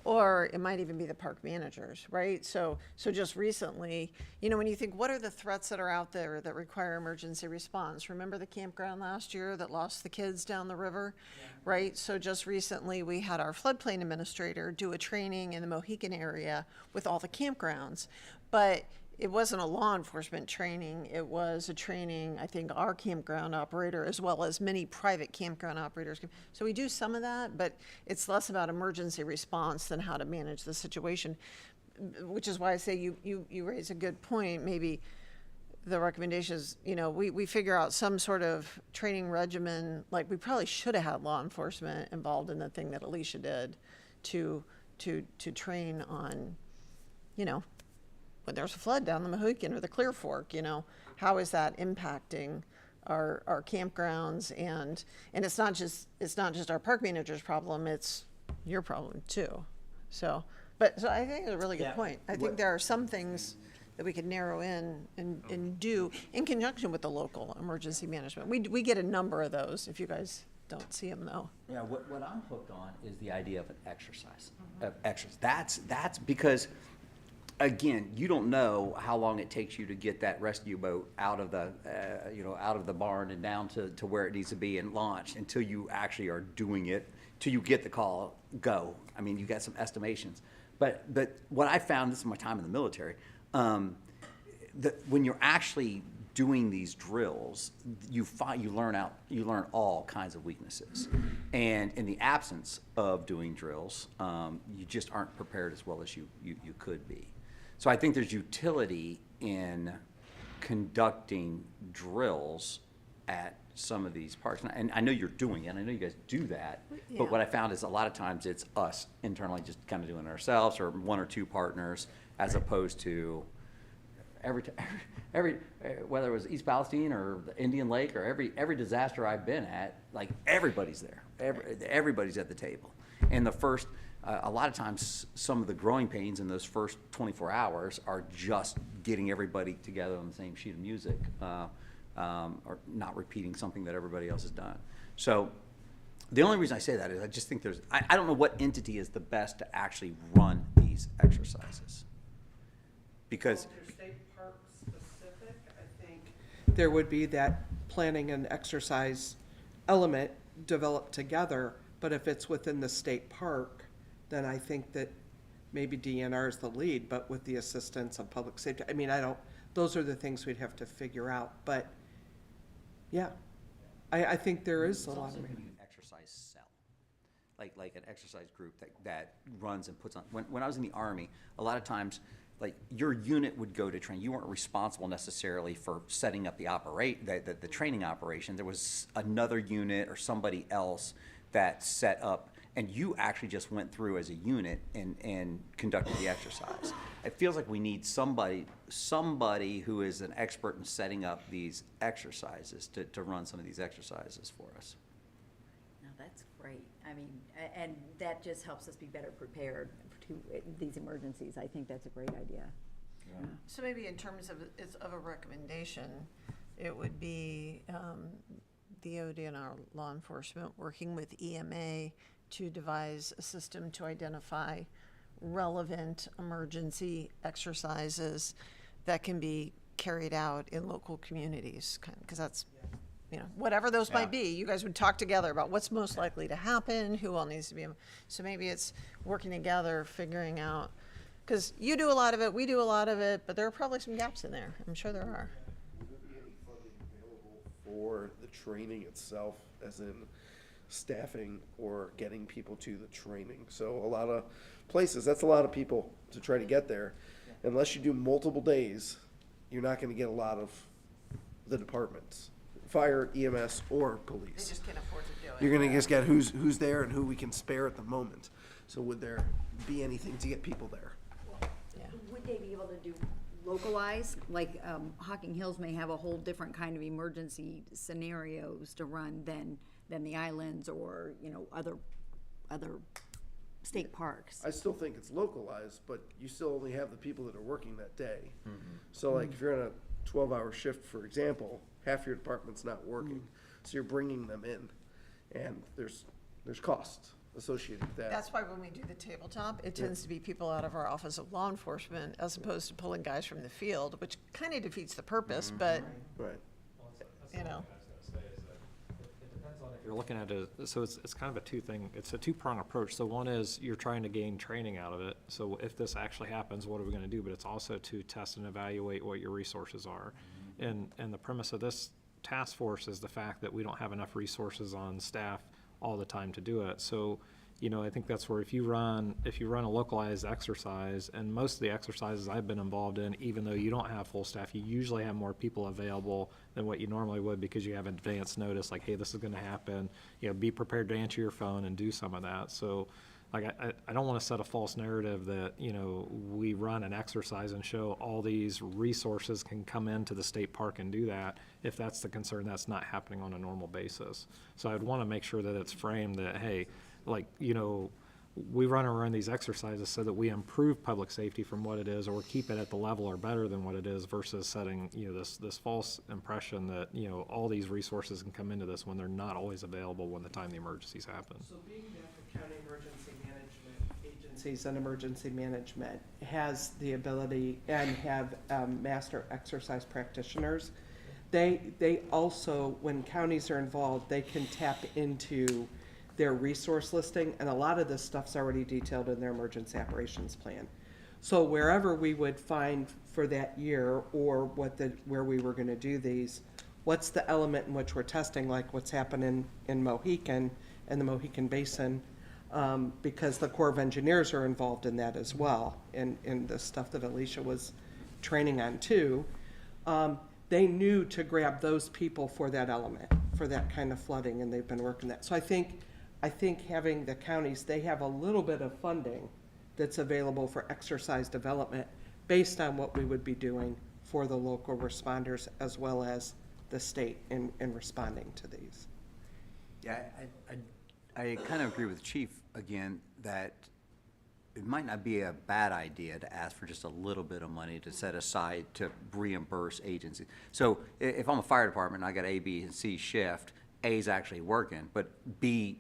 or it might even be the park managers, right? So just recently, when you think, what are the threats that are out there that require emergency response? Remember the campground last year that lost the kids down the river, right? So just recently, we had our floodplain administrator do a training in the Mohican area with all the campgrounds. But it wasn't a law enforcement training. It was a training, I think, our campground operator, as well as many private campground operators. So we do some of that, but it's less about emergency response than how to manage the situation, which is why I say you raise a good point. Maybe the recommendation is, we figure out some sort of training regimen, like we probably should have had law enforcement involved in the thing that Alicia did to train on, when there's a flood down the Mohican or the Clear Fork, how is that impacting our campgrounds? And it's not just our park manager's problem, it's your problem too. So I think it's a really good point. I think there are some things that we could narrow in and do in conjunction with the local emergency management. We get a number of those, if you guys don't see them though. Yeah, what I'm hooked on is the idea of an exercise. That's because, again, you don't know how long it takes you to get that rescue boat out of the barn and down to where it needs to be and launched until you actually are doing it, till you get the call, go. I mean, you got some estimations. But what I found, this is my time in the military, when you're actually doing these drills, you learn all kinds of weaknesses. And in the absence of doing drills, you just aren't prepared as well as you could be. So I think there's utility in conducting drills at some of these parks. And I know you're doing it, and I know you guys do that, but what I found is a lot of times it's us internally just kind of doing it ourselves, or one or two partners, as opposed to every whether it was East Palestine or the Indian Lake or every disaster I've been at, like everybody's there. Everybody's at the table. And the first, a lot of times, some of the growing pains in those first 24 hours are just getting everybody together on the same sheet of music, or not repeating something that everybody else has done. So the only reason I say that is I just think I don't know what entity is the best to actually run these exercises. Because State park specific, I think there would be that planning and exercise element developed together, but if it's within the state park, then I think that maybe DNR is the lead, but with the assistance of public safety. I mean, those are the things we'd have to figure out, but yeah, I think there is a lot of. An exercise cell, like an exercise group that runs and puts on. When I was in the Army, a lot of times, like your unit would go to train. You weren't responsible necessarily for setting up the training operation. There was another unit or somebody else that set up, and you actually just went through as a unit and conducted the exercise. It feels like we need somebody who is an expert in setting up these exercises to run some of these exercises for us. No, that's great. I mean, and that just helps us be better prepared to these emergencies. I think that's a great idea. Yeah. So maybe in terms of a recommendation, it would be the ODNR law enforcement working with EMA to devise a system to identify relevant emergency exercises that can be carried out in local communities, because that's, whatever those might be, you guys would talk together about what's most likely to happen, who all needs to be, so maybe it's working together, figuring out, because you do a lot of it, we do a lot of it, but there are probably some gaps in there. I'm sure there are. Would there be any funding available for the training itself, as in staffing or getting people to the training? So a lot of places, that's a lot of people to try to get there. Unless you do multiple days, you're not going to get a lot of the departments, fire, EMS, or They police. just can't afford to do it. You're going to just get who's there and who we can spare at the moment. So would there be anything to get people there. Would they be able to do localized, like, Hocking Hills may have a whole different kind of emergency scenarios to run than the islands or, you know, other state parks. I still think it's localized, but you still only have the people that are working that day. So like if you're on a 12-hour shift, for example, half your department's not working. So you're bringing them in, and there's costs associated with that. That's why when we do the tabletop, it tends to be people out of our Office of Law Enforcement as opposed to pulling guys from the field, which kind of defeats the purpose, but, Right. you know. You're looking at it, so it's kind of it's a two-prong approach. So one is you're trying to gain training out of it. So if this actually happens, what are we gonna do? But it's also to test and evaluate what your resources are. And the premise of this task force is the fact that we don't have enough resources on staff all the time to do it. So, you know, I think that's where if you run a localized exercise, and most of the exercises I've been involved in, even though you don't have full staff, you usually have more people available than what you normally would because you have advance notice, like, hey, this is gonna happen, you know, be prepared to answer your phone and do some of that. So, like, I don't wanna set a false narrative that, you know, we run an exercise and show all these resources can come into the state park and do that. If that's the concern, that's not happening on a normal basis. So I'd wanna make sure that it's framed that, hey, like, you know, we run around these exercises so that we improve public safety from what it is, or keep it at the level or better than what it is, versus setting, you know, this false impression that, you know, all these resources can come into this when they're not always available when the time the emergencies happen. So being that the county emergency management agencies and emergency management has the ability and have master exercise practitioners, they also, when counties are involved, they can tap into their resource listing, and a lot of this stuff's already detailed in their emergency operations plan. So wherever we would find for that year, or where we were gonna do these, what's the element in which we're testing, like what's happening in Mohican and the Mohican Basin, because the Corps of Engineers are involved in that as well, in the stuff that Alicia was training on too. They knew to grab those people for that element, for that kind of flooding, and they've been working that. So I think having the counties, they have a little bit of funding that's available for exercise development based on what we would be doing for the local responders as well as the state in responding to these. Yeah, I kind of agree with the Chief again that it might not be a bad idea to ask for just a little bit of money to set aside to reimburse agencies. So if I'm a fire department and I got A, B, and C shift, A is actually working, but B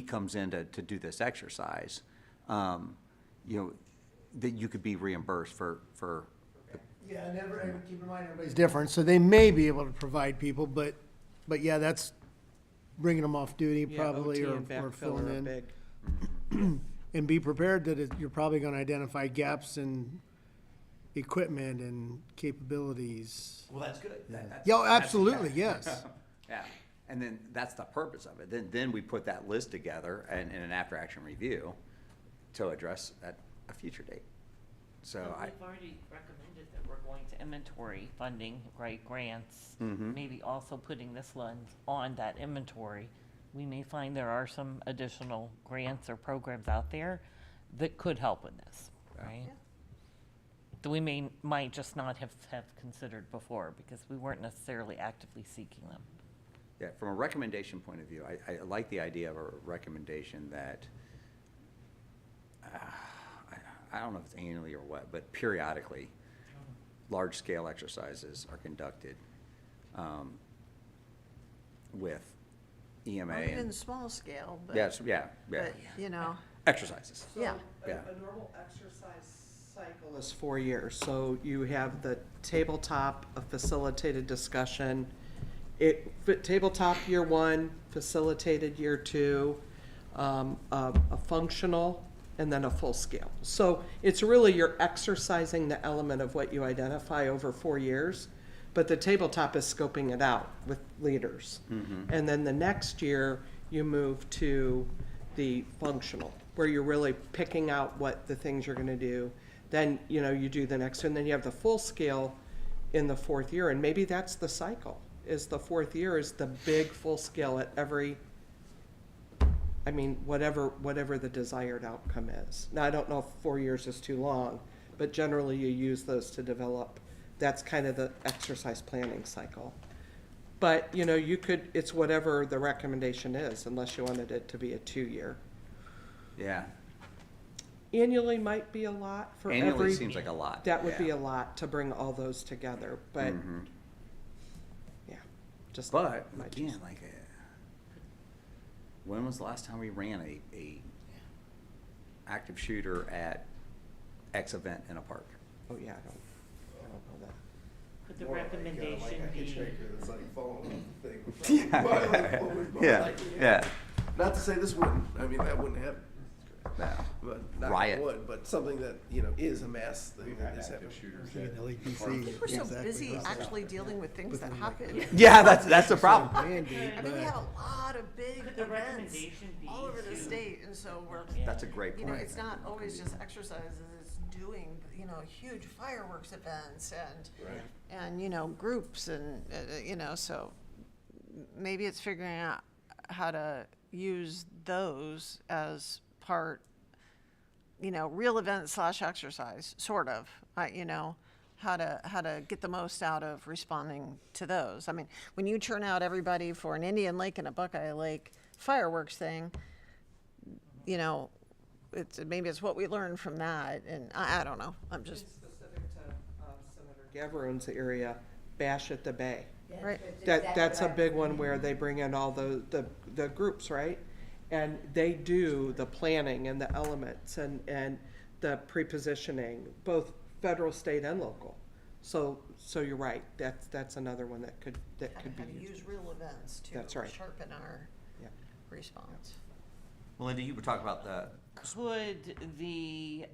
comes in to do this exercise, you know, that you could be reimbursed for. Yeah, and keep in mind, everybody's different, so they may be able to provide people, but yeah, that's bringing them off duty probably, OT and or backfill filling are in. big. And be prepared that you're probably gonna identify gaps in equipment and capabilities. Well, that's good. Yeah, absolutely, yes. Yeah, and then that's the purpose of it. Then we put that list together and in an after-action review to address at a future date. So We've already recommended that we're going to inventory funding, right, grants, Mhm. maybe also putting this one on that inventory. We may find there are some additional grants or programs out there that could help with this, right? That we might just not have considered before because we weren't necessarily actively seeking them. yeah, from a recommendation point of view, I like the idea of a recommendation that, I don't know if it's annually or what, but periodically, large-scale exercises are conducted with EMA Or even and, small scale, but. yes, yeah, But, you know, exercises. yeah. Yeah. A normal exercise cycle is 4 years, so you have the tabletop, a facilitated discussion. Tabletop year 1, facilitated year 2, a functional, and then a full scale. So it's really, you're exercising the element of what you identify over 4 years, but the tabletop is scoping it out with leaders. And then the next year, you move to the functional, where you're really picking out what the things you're gonna do. Then, you know, you do the next, and then you have the full scale in the 4th year, and maybe that's the cycle, is the 4th year is the big full scale at every, I mean, whatever the desired outcome is. Now, I don't know if 4 years is too long, but generally you use those to develop, that's kind of the exercise planning cycle. But, you know, you could, it's whatever the recommendation is, unless you wanted it to be a 2-year. Yeah. Annually might be a lot for every. Annually seems like a lot. That would be yeah. a lot to bring all those together, but, yeah, just. But might again, just- like, when was the last time we ran a active shooter at X event in a park? Oh, yeah, I don't know that. Would the recommendation be? That's like following the thing. Yeah, yeah. Not to say this wouldn't, I mean, that wouldn't happen, No. but not Riot. would, but something that, you know, is a mass thing that is happening. We're so busy actually dealing with things that happen. Yeah, that's the problem. Mandate, I mean, we but- have a lot of big Could the events recommendation be all over the to- state, and so we're, That's a great you know, point. it's not always just exercises, it's doing, you know, huge fireworks events and, you know, groups and, you know, so maybe it's figuring out how to use those as part, you know, real event / exercise, sort of, you know, how to get the most out of responding to those. I mean, when you turn out everybody for an Indian Lake and a Buckeye Lake fireworks thing, you know, maybe it's what we learned from that, and I don't know, I'm just, Specific to Senator Gavron's area, Bash at the Bay. right? That's a big one where they bring in all the groups, right? And they do the planning and the elements and the pre-positioning, both federal, state, and local. So you're right, that's another one that could be How to used. use real events That's to right. sharpen our Yeah. response. Melinda, you were talking about the, Could the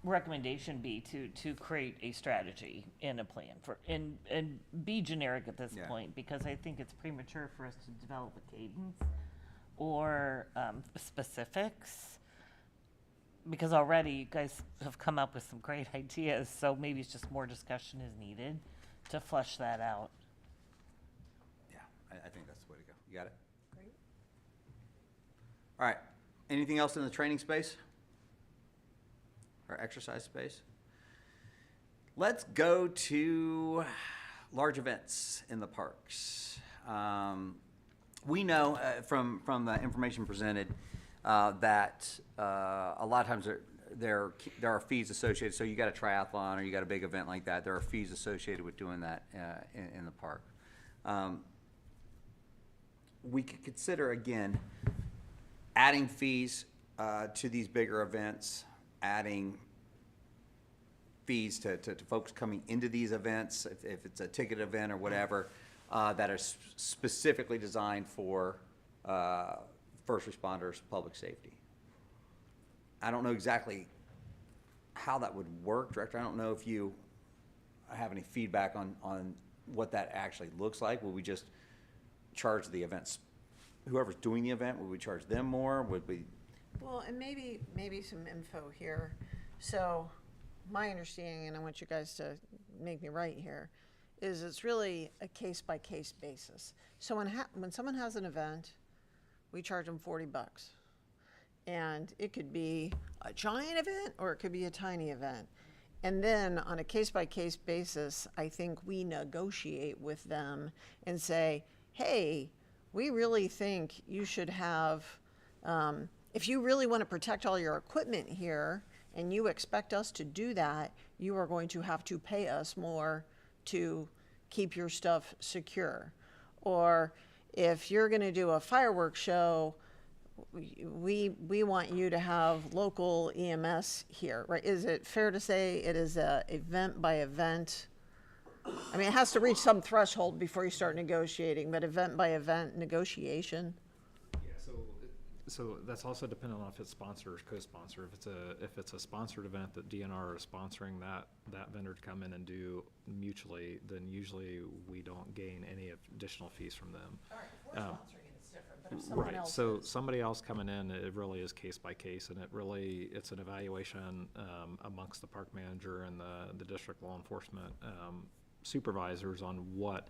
recommendation be to create a strategy and a plan for, and be generic at this Yeah. point? Because I think it's premature for us to develop a cadence or specifics. Because already you guys have come up with some great ideas, so maybe it's just more discussion is needed to flesh that out. yeah, I think that's the way to go. You got it? Great. All right. Anything else in the training space? Or exercise space? Let's go to large events in the parks. We know from the information presented that a lot of times there are fees associated. So you got a triathlon or you got a big event like that, there are fees associated with doing that in the park. We could consider, again, adding fees to these bigger events, adding fees to folks coming into these events, if it's a ticket event or whatever, that are specifically designed for first responders, public safety. I don't know exactly how that would work, Director. I don't know if you have any feedback on what that actually looks like. Will we just charge the events, whoever's doing the event, would we charge them more? Would we? Well, and maybe some info here. So my understanding, and I want you guys to make me right here, is it's really a case-by-case basis. So when someone has an event, we charge them $40. And it could be a giant event or it could be a tiny event. And then on a case-by-case basis, I think we negotiate with them and say, hey, we really think you should have, if you really want to protect all your equipment here and you expect us to do that, you are going to have to pay us more to keep your stuff secure. Or if you're going to do a fireworks show, we want you to have local EMS here, right? Is it fair to say it is a event by event? I mean, it has to reach some threshold before you start negotiating, but event by event negotiation. Yeah, so that's also dependent on if it's sponsor or co-sponsor. If it's a sponsored event that DNR is sponsoring that vendor to come in and do mutually, then usually we don't gain any additional fees from them. All right, if we're sponsoring it, it's different, but if someone Right, else so is. somebody else coming in, it really is case by case, and it's an evaluation amongst the park manager and the district law enforcement supervisors on what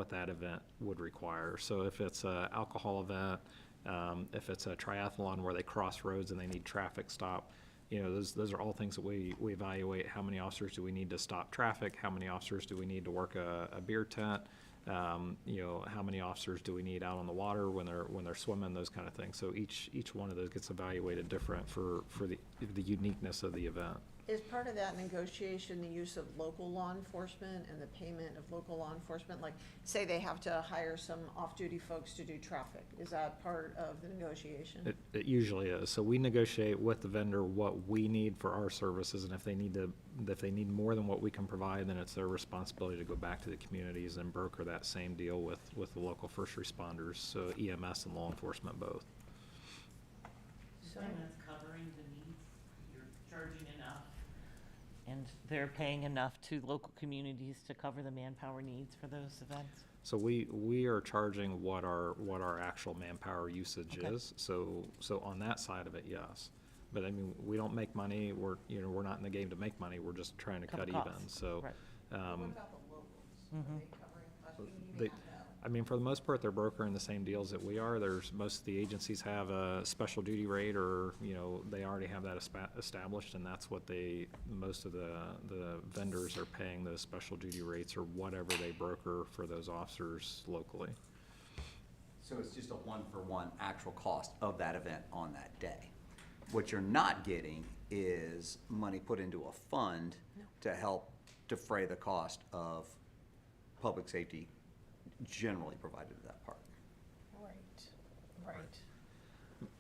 that event would require. So if it's a alcohol event, If it's a triathlon where they cross roads and they need traffic stop, you know, those are all things that we evaluate. How many officers do we need to stop traffic? How many officers do we need to work a beer tent? You know, how many officers do we need out on the water when they're swimming, those kind of things. So each one of those gets evaluated different for the uniqueness of the event. Is part of that negotiation the use of local law enforcement and the payment of local law enforcement? Like, say they have to hire some off-duty folks to do traffic. Is that part of the negotiation? It usually is. So we negotiate with the vendor what we need for our services, and if they need more than what we can provide, then it's their responsibility to go back to the communities and broker that same deal with the local first responders, so EMS and law enforcement both. So- And that's covering the needs, you're charging enough. And they're paying enough to local communities to cover the manpower needs for those events? So we are charging what our actual manpower usage Okay. is. So on that side of it, yes. But I mean, we don't make money. We're not in the game to make money. We're just trying to Cover cut even. costs. So, Right. What about the locals? Are they covering us? You may they, not know. I mean, for the most part, they're brokering the same deals that we are. Most of the agencies have a special duty rate, or, you know, they already have that established, and that's what most of the vendors are paying, those special duty rates or whatever they broker for those officers locally. So it's just a one-for-one actual cost of that event on that day. What you're not getting is money put into a fund to help defray the cost of public safety generally provided to that park. Right.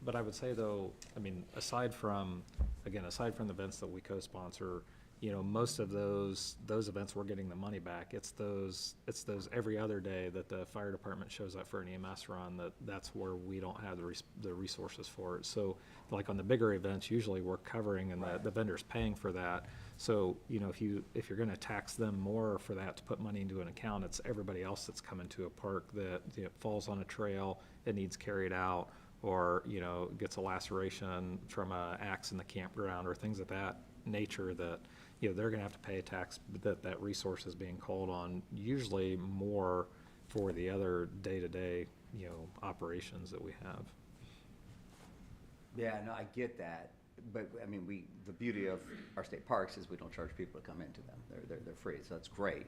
But I would say though, I mean, aside from the events that we co-sponsor, you know, most of those events we're getting the money back. It's those every other day that the fire department shows up for an EMS run, that's where we don't have the resources for it. So like on the bigger events, usually we're covering and the vendor's paying for that. So, you know, if you're gonna tax them more for that to put money into an account, it's everybody else that's coming to a park that, you know, falls on a trail, it needs carried out, or, you know, gets a laceration from a axe in the campground or things of that nature that, you know, they're gonna have to pay a tax, that resource is being called on, usually more for the other day-to-day, you know, operations that we have. Yeah, no, I get that, but I mean, the beauty of our state parks is we don't charge people to come into them. They're free, so that's great.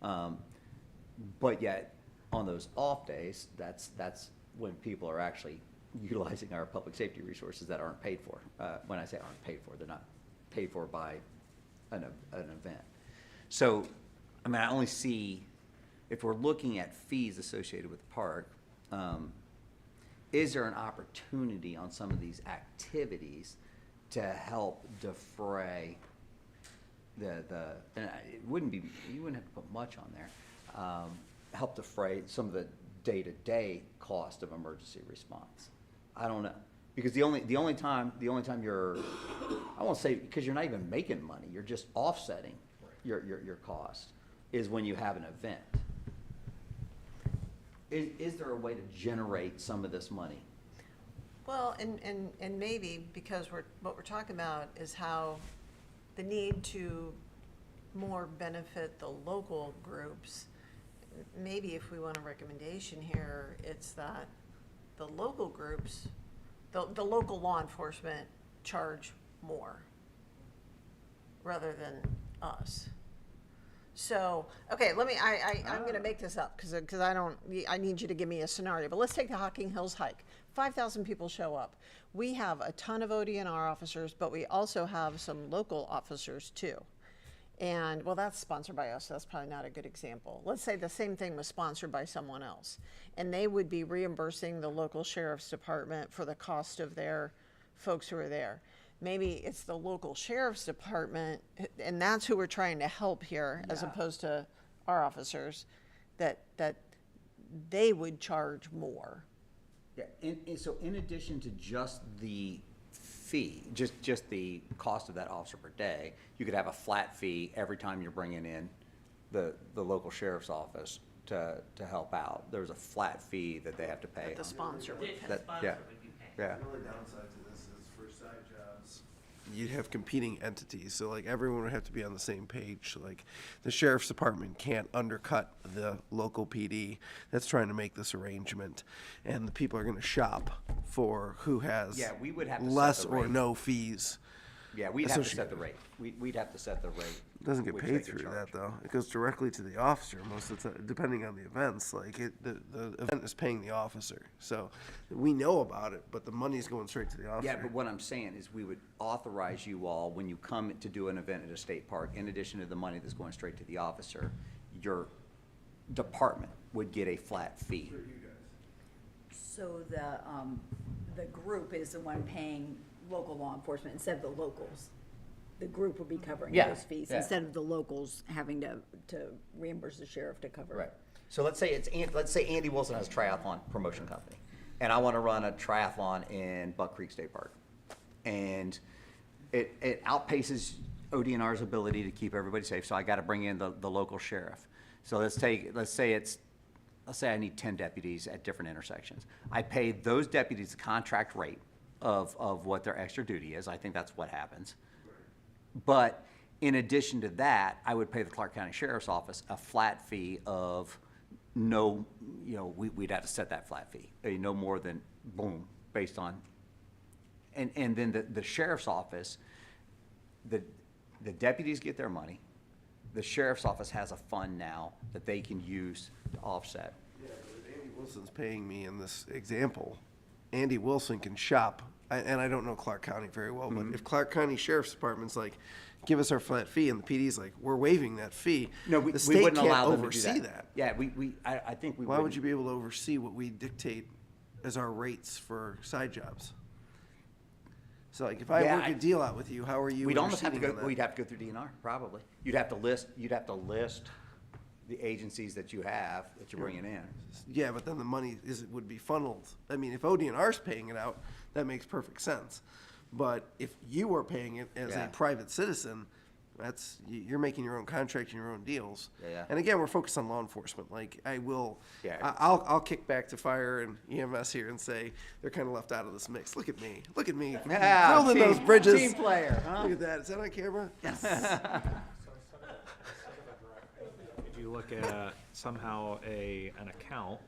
But yet, on those off days, that's when people are actually utilizing our public safety resources that aren't paid for. When I say aren't paid for, they're not paid for by an event. So, I mean, I only see, if we're looking at fees associated with the park, is there an opportunity on some of these activities to help defray and it wouldn't be, you wouldn't have to put much on there, help defray some of the day-to-day cost of emergency response? I don't know, because the only time you're, I won't say, because you're not even making money, you're just offsetting your cost, is when you have an event. Is there a way to generate some of this money? Well, and maybe, because what we're talking about is how the need to more benefit the local groups. Maybe if we want a recommendation here, it's that the local groups, the local law enforcement charge more rather than us. So, okay, I'm gonna make this up, because I need you to give me a scenario, but let's take the Hocking Hills hike. 5,000 people show up. We have a ton of ODNR officers, but we also have some local officers too. And, well, that's sponsored by us, so that's probably not a good example. Let's say the same thing was sponsored by someone else, and they would be reimbursing the local sheriff's department for the cost of their folks who are there. Maybe it's the local sheriff's department, and that's who we're trying to help here, as opposed to our officers, that they would charge more. Yeah, and so in addition to just the fee, just the cost of that officer per day, you could have a flat fee every time you're bringing in the local sheriff's office to help out. There's a flat fee that they have to pay. The sponsor would pay. Yeah, yeah. The only downside to this is for side jobs, you'd have competing entities. So like everyone would have to be on the same page. Like the sheriff's department can't undercut the local PD that's trying to make this arrangement. And the people are going to shop for who has Yeah, we would have to set less the or rate. no fees. Yeah, we'd have to set associated. the rate. We'd have to set the rate. Doesn't get which paid they could through charge. that though. It goes directly to the officer most of the time, depending on the events. Like the event is paying the officer. So we know about it, but the money's going straight to the officer. Yeah, but what I'm saying is we would authorize you all, when you come to do an event at a state park, in addition to the money that's going straight to the officer, your department would get a flat fee. So the group is the one paying local law enforcement instead of the locals. The group would be covering Yeah, those fees yeah. instead of the locals having to reimburse the sheriff to cover. Right. So let's say let's say Andy Wilson has a triathlon promotion company, and I want to run a triathlon in Buck Creek State Park. And it outpaces ODNR's ability to keep everybody safe, so I got to bring in the local sheriff. So let's say I need 10 deputies at different intersections. I pay those deputies the contract rate of what their extra duty is. I think that's what happens. But in addition to that, I would pay the Clark County Sheriff's Office a flat fee of we'd have to set that flat fee, no more than, boom, based on, and then the Sheriff's Office, the deputies get their money. The Sheriff's Office has a fund now that they can use to offset. Yeah, but if Andy Wilson's paying me in this example, Andy Wilson can shop, and I don't know Clark County very well, Mm-hmm. but if Clark County Sheriff's Department's like, give us our flat fee, and the PD's like, we're waiving that fee, No, the we state wouldn't can't allow them to do oversee that. that. Yeah, I think we Why would wouldn't. you be able to oversee what we dictate as our rates for side jobs? So like, if I Yeah, work a deal out with you, how are you We'd almost have to interceding go, on that? we'd have to go through DNR, probably. You'd have to list the agencies that you have, that you're bringing in. Yeah, but then the money would be funneled. I mean, if ODNR's paying it out, that makes perfect sense. But if you are paying it as Yeah. a private citizen, you're making your own contract and your own deals. Yeah. And again, we're focused on law enforcement. Like Yeah. I'll kick back to fire and EMS here and say they're kind of left out of this mix. Look at me, Yeah, building those bridges. Team player, huh? Look at that. Is that on camera? Yes. Could you look at somehow an account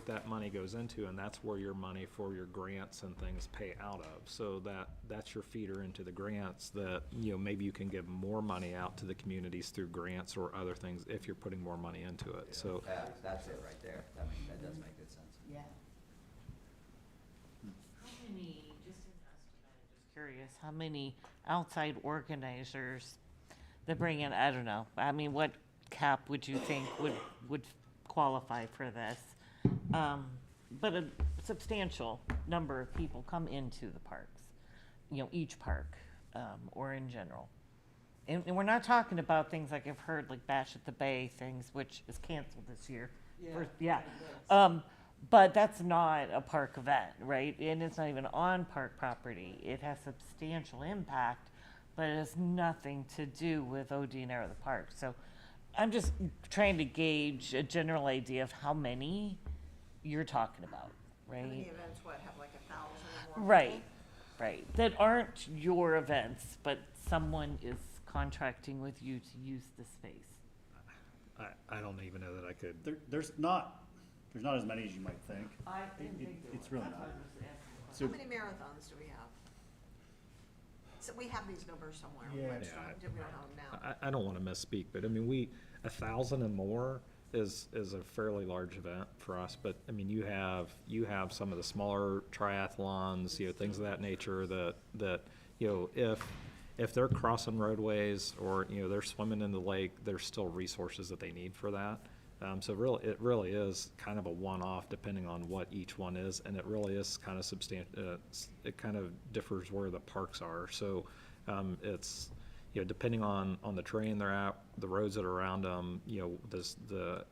that money goes into, and that's where your money for your grants and things pay out of? So that's your feeder into the grants that, maybe you can give more money out to the communities through grants or other things if you're putting more money into it, so. Yeah, that's it right there. That does make good sense. Yeah. How many, just an estimate, Curious, how many outside organizers that bring in, I don't know, I mean, what cap would you think would qualify for this? But a substantial number of people come into the parks, each park, or in general. And we're not talking about things like I've heard, like Bash at the Bay things, which is canceled this year. But that's not a park event, right? And it's not even on park property. It has substantial impact, but it has nothing to do with ODNR or the park. So I'm just trying to gauge a general idea of how many you're talking about, How many right? events, have like 1,000 or more? Right, right. That aren't your events, but someone is contracting with you to use the space. I don't even know that I could. There's not as many as you might think. It's really not. How many marathons do we have? So we have these numbers somewhere. Yeah. We just don't- we don't have them now. I don't want to misspeak, but I mean, 1,000 and more is a fairly large event for us. But I mean, you have some of the smaller triathlons, things of that nature that if they're crossing roadways or they're swimming in the lake, there's still resources that they need for that. So it really is kind of a one-off depending on what each one is, and it really is kind of substantial. It kind of differs where the parks are. So it's depending on the terrain they're at, the roads that are around them, the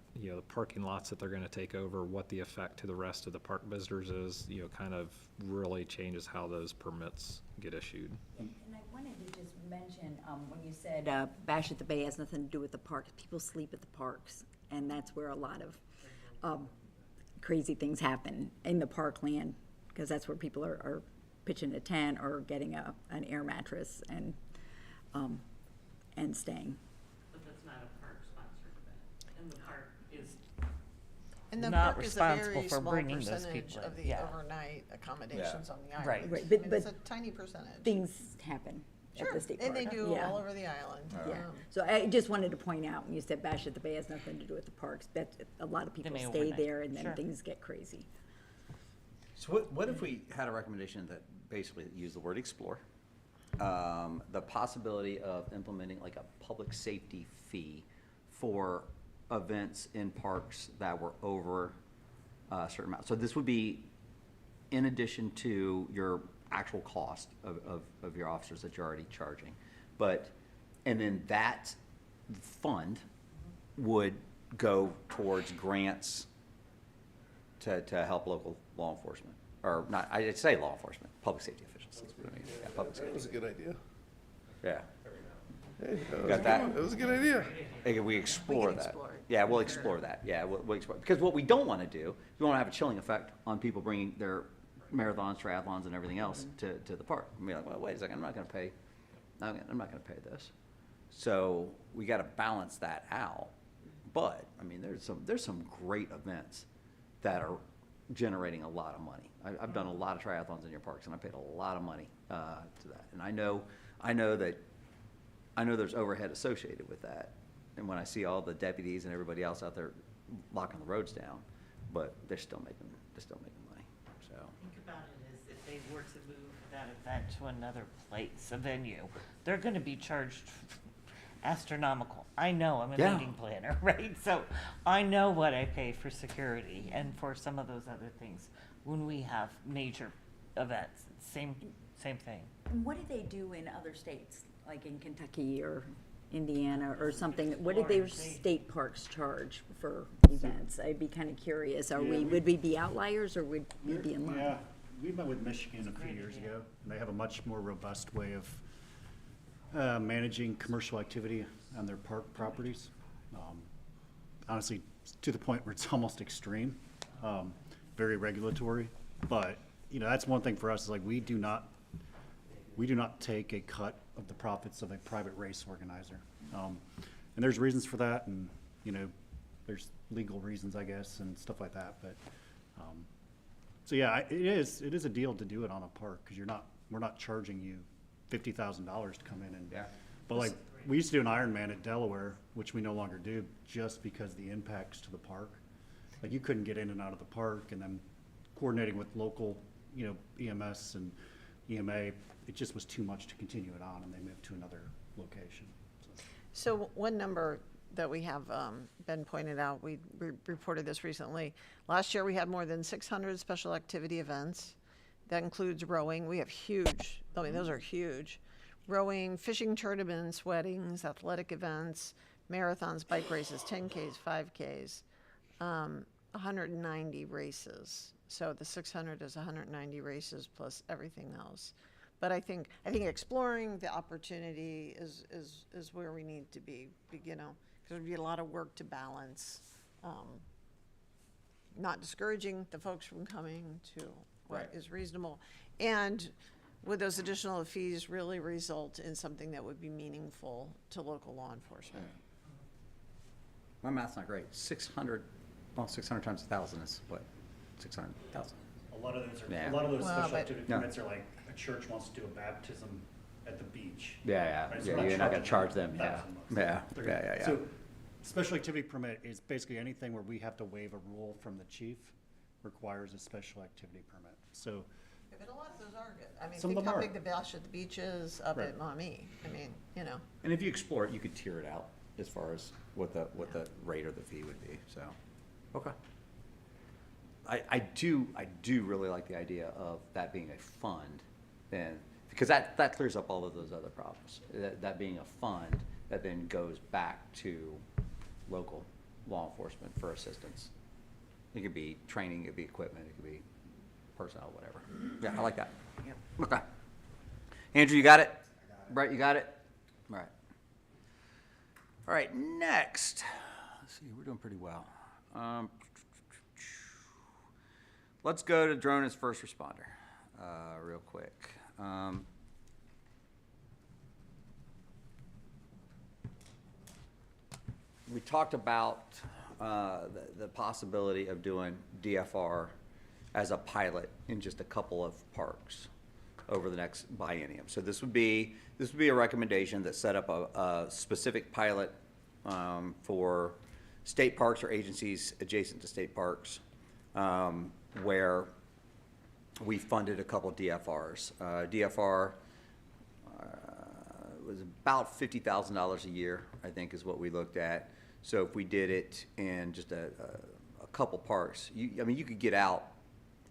parking lots that they're going to take over, what the effect to the rest of the park visitors is, kind of really changes how those permits get issued. And I wanted to just mention, when you said Bash at the Bay has nothing to do with the parks, people sleep at the parks, and that's where a lot of crazy things happen in the parkland, because that's where people are pitching a tent or getting an air mattress and staying. But that's not a park-sponsored event, and the park is And the Not park is a responsible very for small bringing those percentage people of in, the yeah. overnight accommodations on the island. Right. Right, I but- mean, it's a but tiny percentage. Things happen at Sure, the state and park. they do Yeah. all over the island. Yeah, so I just wanted to point out, when you said Bash at the Bay has nothing to do with the parks, that a lot of people may stay overnight. there and then Sure. things get crazy. So what if we had a recommendation that basically used the word explore? The possibility of implementing like a public safety fee for events in parks that were over a certain amount. So this would be in addition to your actual cost of your officers that you're already charging. But, and then that fund would go towards grants to help local law enforcement, or not, I'd say law enforcement, public safety officials. That's what I mean. Yeah, public That was a safety, good idea. yeah. Hey, Got that? It was a good idea. Hey, we explore can that. explore it. Yeah, we'll explore that. Yeah, we'll explore, because what we don't want to do, we want to have a chilling effect on people bringing their marathons, triathlons, and everything else to the park. I mean, like, well, wait a second, I'm not going to pay this. So we got to balance that out. But, I mean, there's some great events that are generating a lot of money. I've done a lot of triathlons in your parks, and I paid a lot of money to that. And I know there's overhead associated with that. And when I see all the deputies and everybody else out there locking the roads down, but they're still making money. So Think about it as if they were to move that event to another place, a venue, they're gonna be charged astronomical. I know, I'm a Yeah. meeting planner, right? So I know what I pay for security and for some of those other things when we have major events. Same thing. And what do they do in other states, like in Kentucky or Indiana or something? What did their state parks charge for events? I'd be kind of curious. Would we be outliers or would we be in line? Yeah, we met with Michigan a few years ago, and they have a much more robust way of managing commercial activity on their park properties. Honestly, to the point where it's almost extreme, very regulatory. But, that's one thing for us, is like, we do not take a cut of the profits of a private race organizer. And there's reasons for that, and, there's legal reasons, I guess, and stuff like that, but, so yeah, it is a deal to do it on a park, because we're not charging you $50,000 to come in and. Yeah. But like, we used to do an Ironman at Delaware, which we no longer do, just because the impacts to the park. Like, you couldn't get in and out of the park, and then coordinating with local, EMS and EMA, it just was too much to continue it on, and they moved to another location. So one number that we have been pointed out, we reported this recently. Last year, we had more than 600 special activity events. That includes rowing. We have huge, I mean, those are huge. Rowing, fishing tournaments, weddings, athletic events, marathons, bike races, 10Ks, 5Ks, 190 races. So the 600 is 190 races plus everything else. But I think exploring the opportunity is where we need to be, because there'd be a lot of work to balance. Not discouraging the folks from coming to what Right. is reasonable. And would those additional fees really result in something that would be meaningful to local law enforcement? my math's not great. 600 times 1,000 is what? 600,000. A lot of those Yeah. Well, special but- activity Yeah. permits are like, a church wants to do a baptism at the beach. Yeah, Right, so yeah. we're You're not gonna charge charging them. Yeah, 1,000 bucks. yeah, They're yeah, gonna- yeah. So, special activity permit is basically anything where we have to waive a rule from the chief requires a special activity permit. So, Yeah, but a lot of those are good. I mean, Some of think them how are. big the Bash at the Beach is up Right. at Maumee. I mean, And if you explore it, you could tier it out as far as what the rate or the fee would be. So, okay. I do really like the idea of that being a fund, then, because that clears up all of those other problems. That being a fund that then goes back to local law enforcement for assistance. It could be training, it could be equipment, it could be personnel, whatever. Yeah, I like that. Okay. Andrew, you got it? Brett, you got it? All right. All right, next. Let's see, we're doing pretty well. Let's go to drone as first responder. real quick. We talked about the possibility of doing DFR as a pilot in just a couple of parks over the next biennium. So this would be a recommendation that set up a specific pilot for state parks or agencies adjacent to state parks, where we funded a couple DFRs. DFR was about $50,000 a year, I think, is what we looked at. So if we did it in just a couple parks, I mean, you could get out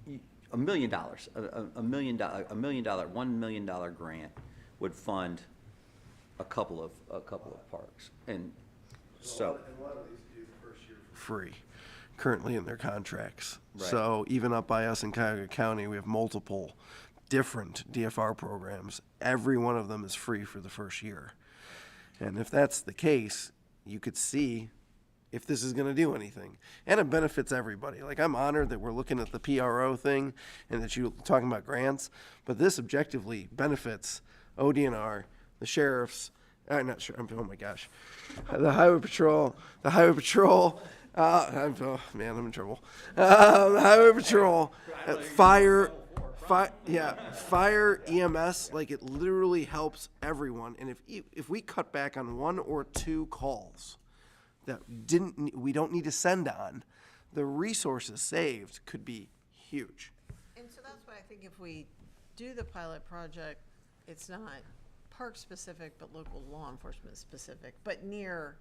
$1 million, $1 million, $1 million grant would fund a couple of parks, and so. And a lot of these do the first year for free, currently in their contracts. Right. So even up by us in Cuyahoga County, we have multiple different DFR programs. Every one of them is free for the first year. And if that's the case, you could see if this is going to do anything. And it benefits everybody. Like, I'm honored that we're looking at the PRO thing and that you're talking about grants, but this objectively benefits ODNR, the sheriffs, I'm not sure, oh my gosh, the Highway Patrol, I'm in trouble. The Highway Patrol, fire, EMS, like, it literally helps everyone. And if we cut back on 1 or 2 calls that we don't need to send on, the resources saved could be huge. And so that's why I think if we do the pilot project, it's not park-specific, but local law enforcement specific, but near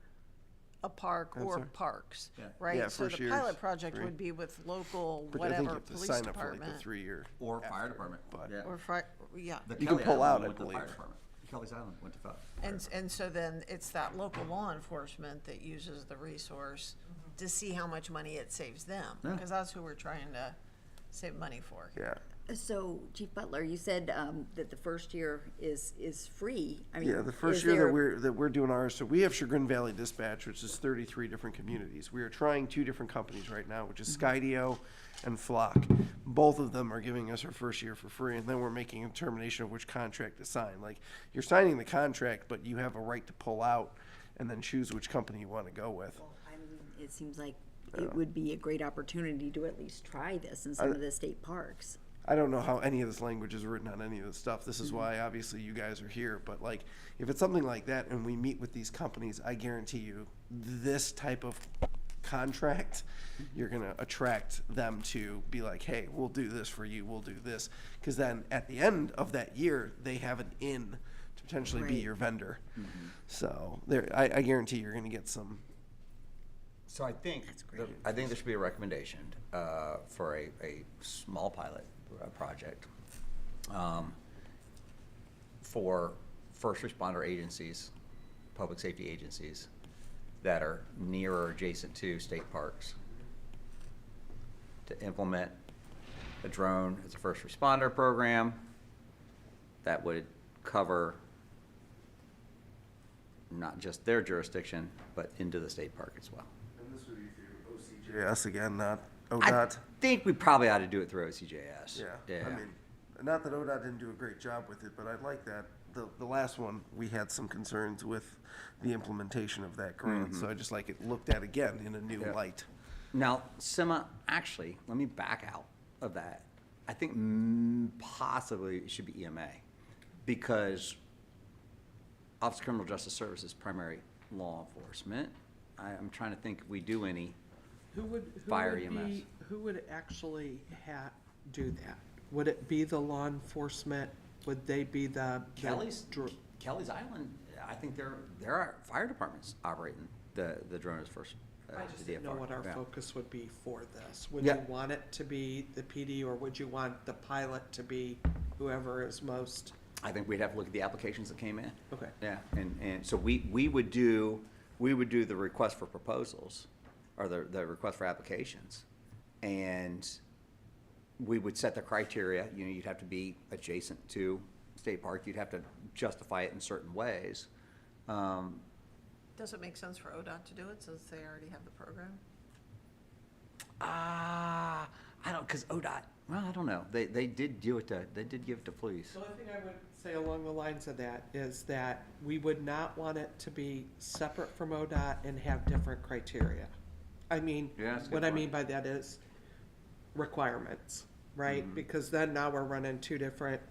a park or sorry? parks, Yeah. right? Yeah, So first the year's pilot project free. would be with local, But I think you whatever, have to police sign up for like department. the 3-year. Or fire department, but- yeah. Or fire, yeah. The You can Kelly pull Island out, one I went to the fire believe. department. Kelly's Island went to fire. And so then it's that local law enforcement that uses the resource to see how much money it saves them, Yeah. because that's who we're trying to save money for. Yeah. So, Chief Butler, you said that the first year is free. I mean, Yeah, the first is year there- that we're doing ours, so we have Chagrin Valley Dispatch, which is 33 different communities. We are trying 2 different companies right now, which is Skydio and Flock. Both of them are giving us our first year for free, and then we're making a determination of which contract to sign. Like, you're signing the contract, but you have a right to pull out and then choose which company you want to go with. I mean, it seems like it would be a great opportunity to at least try this in some of the state parks. I don't know how any of this language is written on any of this stuff. This is why obviously you guys are here. But like, if it's something like that and we meet with these companies, I guarantee you this type of contract, you're going to attract them to be like, hey, we'll do this for you. We'll do this. Because then at the end of that year, they have an in to potentially be Right. your vendor. So there, I guarantee you're going to get some. So I think, I think there should be a recommendation for a small pilot project for first responder agencies, public safety agencies that are near or adjacent to state parks to implement a drone as a first responder program that would cover not just their jurisdiction, but into the state park as well. And this would be through OCJS again, not I ODOT. think we probably ought to do it through OCJS. Yeah, I mean, not that ODOT didn't do a great job with it, but I like that. The last one, we had some concerns with the implementation of that grant, so I just like it looked at again in a new Yeah. light. Now, Sima, actually, let me back out of that. I think possibly it should be EMA, because Office of Criminal Justice Services primary law enforcement. I'm trying to think if we do any. Who would Fire be- EMS. Who would actually do that? Would it be the law enforcement? Would they be the? Kelly's Island, I think there are fire departments operating the drone as first. I just the didn't know DFR. what our Yeah. focus would be for this. Would Yeah. you want it to be the PD, or would you want the pilot to be whoever is most? I think we'd have to look at the applications that came in. Okay. Yeah, and so we would do the request for proposals, or the request for applications, and we would set the criteria. You know, you'd have to be adjacent to state park. You'd have to justify it in certain ways. Does it make sense for ODOT to do it since they already have the program? I don't, because ODOT, Well, I don't know. They did do it to, they did give it to police. The only thing I would say along the lines of that is that we would not want it to be separate from ODOT and have different criteria. I mean, Yeah, that's a good what I point. mean by that is requirements, right? Because then now we're running two different,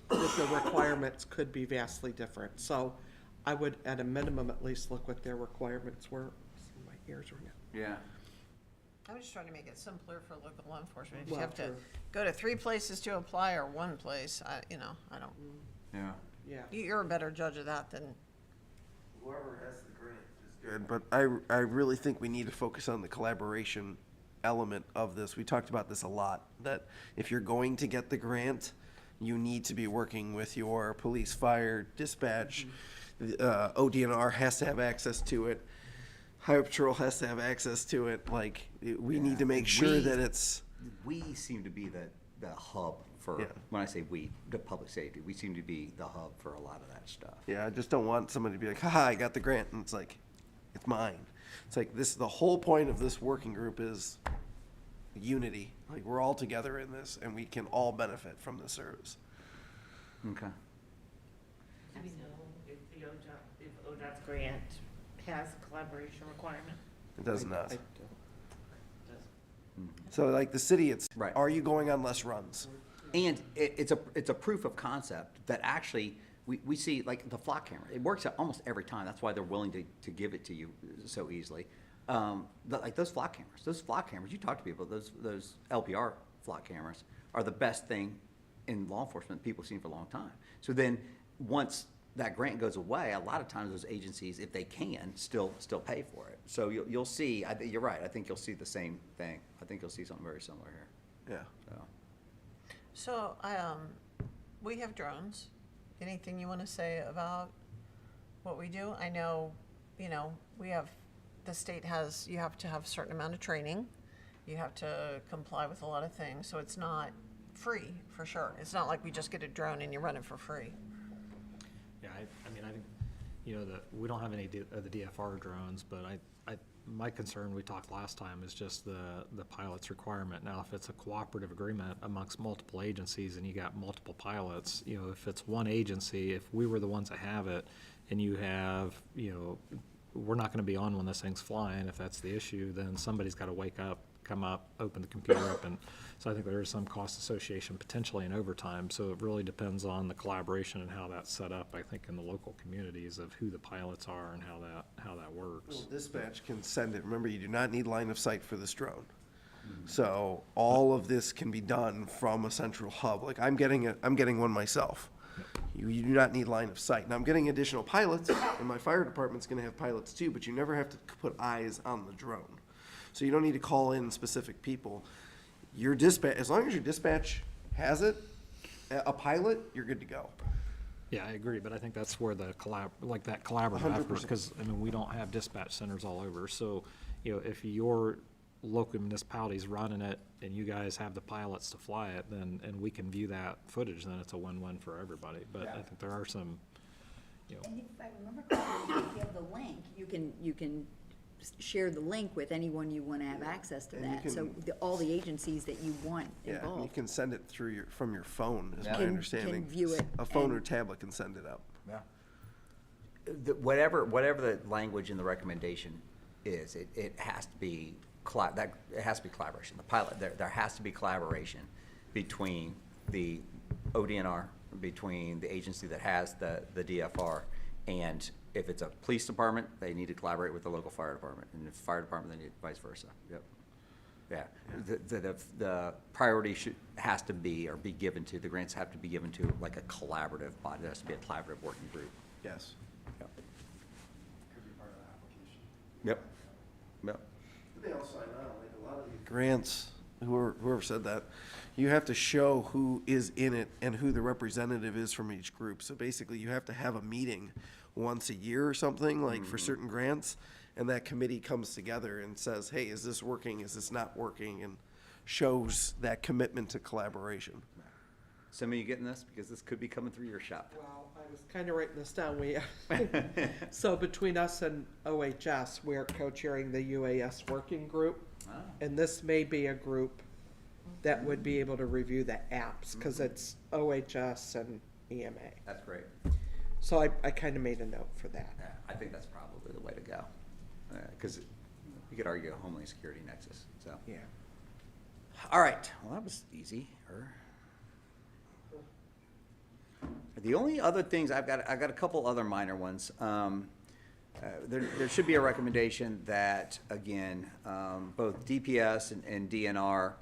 the requirements could be vastly different. So I would, at a minimum, at least look what their requirements were. My ears ringing. Yeah. I'm just trying to make it simpler for local law enforcement. If you Well, have to true. go to 3 places to apply or 1 place, I don't, Yeah. Yeah. you're a better judge of that than, Whoever has the grant is good, but I really think we need to focus on the collaboration element of this. We talked about this a lot, that if you're going to get the grant, you need to be working with your police, fire, dispatch. ODNR has to have access to it. Highway Patrol has to have access to it. Like, we need to make sure that it's, We seem to be the hub for, Yeah. when I say we, the public safety, we seem to be the hub for a lot of that stuff. yeah, I just don't want somebody to be like, haha, I got the grant, and it's like, it's mine. It's like, this, the whole point of this working group is unity. Like, we're all together in this, and we can all benefit from the service. Okay. Do we know if the ODOT's grant has a collaboration requirement? It does not. I So like the city, it's, Right. are you going on less runs? And it's a proof of concept that actually, we see, like, the flock camera, it works out almost every time. That's why they're willing to give it to you so easily. Like those flock cameras, you talk to people, those LPR flock cameras are the best thing in law enforcement people have seen for a long time. So then, once that grant goes away, a lot of times those agencies, if they can, still pay for it. So you'll see, you're right, I think you'll see the same thing. I think you'll see something very similar here, Yeah. so. so, we have drones. Anything you want to say about what we do? I know, we have, the state has, you have to have a certain amount of training. You have to comply with a lot of things, so it's not free, for sure. It's not like we just get a drone and you run it for free. Yeah, I mean, I think, we don't have any of the DFR drones, but my concern, we talked last time, is just the pilot's requirement. Now, if it's a cooperative agreement amongst multiple agencies and you got multiple pilots, if it's one agency, if we were the ones that have it, and you have, we're not gonna be on when this thing's flying, if that's the issue, then somebody's gotta wake up, come up, open the computer up, and so I think there is some cost association potentially in overtime, so it really depends on the collaboration and how that's set up, I think, in the local communities of who the pilots are and how that works. Dispatch can send it. Remember, you do not need line of sight for this drone. So all of this can be done from a central hub. Like, I'm getting one myself. You do not need line of sight. Now, I'm getting additional pilots, and my fire department's gonna have pilots too, but you never have to put eyes on the drone. So you don't need to call in specific people. Your dispatch, as long as your dispatch has it, a pilot, you're good to go. Yeah, I agree, but I think that's where the that collaborative effort, 100%. because, we don't have dispatch centers all over, so, if your local municipality's running it and you guys have the pilots to fly it, then, and we can view that footage, then it's a win-win for everybody, but I think there are some, And if I remember correctly, if you have the link, you can share the link with anyone you want to have access to And you that. So can- all the agencies that you want Yeah, and you involved. can send it through from your phone, is my Can understanding. view it A phone or and- tablet can send it up. Yeah. Whatever the language in the recommendation is, it has to be, it has to be collaboration. The pilot, there has to be collaboration between the ODNR, between the agency that has the DFR, and if it's a police department, they need to collaborate with the local fire department, and if fire department, they need vice versa. Yep. Yeah, the priority has to be, or be given to, the grants have to be given to like a collaborative body. There has to be a collaborative working group. Yes. Yep. Could be part of the application. Yep. Yep. They all sign on, like a lot of these grants, whoever said that, you have to show who is in it and who the representative is from each group. So basically, you have to have a meeting once a year or something, like for certain grants, and that committee comes together and says, hey, is this working, is this not working, and shows that commitment to collaboration. Some of you getting this, because this could be coming through your shop. Well, I was kind of writing this down. So between us and OHS, we're co-chairing the UAS working group. Ah. And this may be a group that would be able to review the apps, because it's OHS and EMA. That's great. So I kind of made a note for that. Yeah, I think that's probably the way to go. Because you could argue a Homeland Security nexus, so. Yeah. All right, well, that was easy. The only other things, I've got a couple other minor ones. There should be a recommendation that, again, both DPS and DNR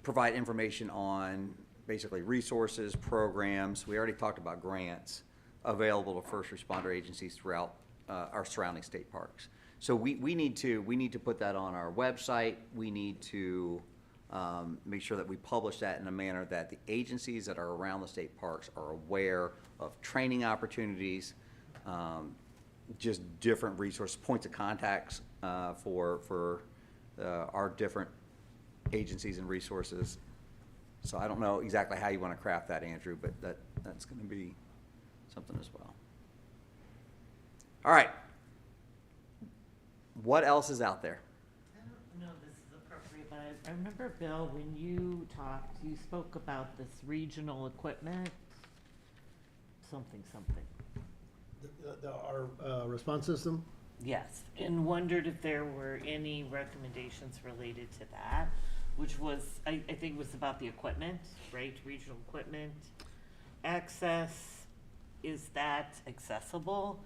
provide information on basically resources, programs. We already talked about grants available to first responder agencies throughout our surrounding state parks. So we need to put that on our website. We need to make sure that we publish that in a manner that the agencies that are around the state parks are aware of training opportunities, just different resource points of contacts for our different agencies and resources. So I don't know exactly how you want to craft that, Andrew, but that's going to be something as well. All right. What else is out there? I don't know if this is appropriate, but I remember, Bill, when you talked, you spoke about this regional equipment, something. Our response system? Yes, and wondered if there were any recommendations related to that, which was, I think was about the equipment, right? Regional equipment. Access, is that accessible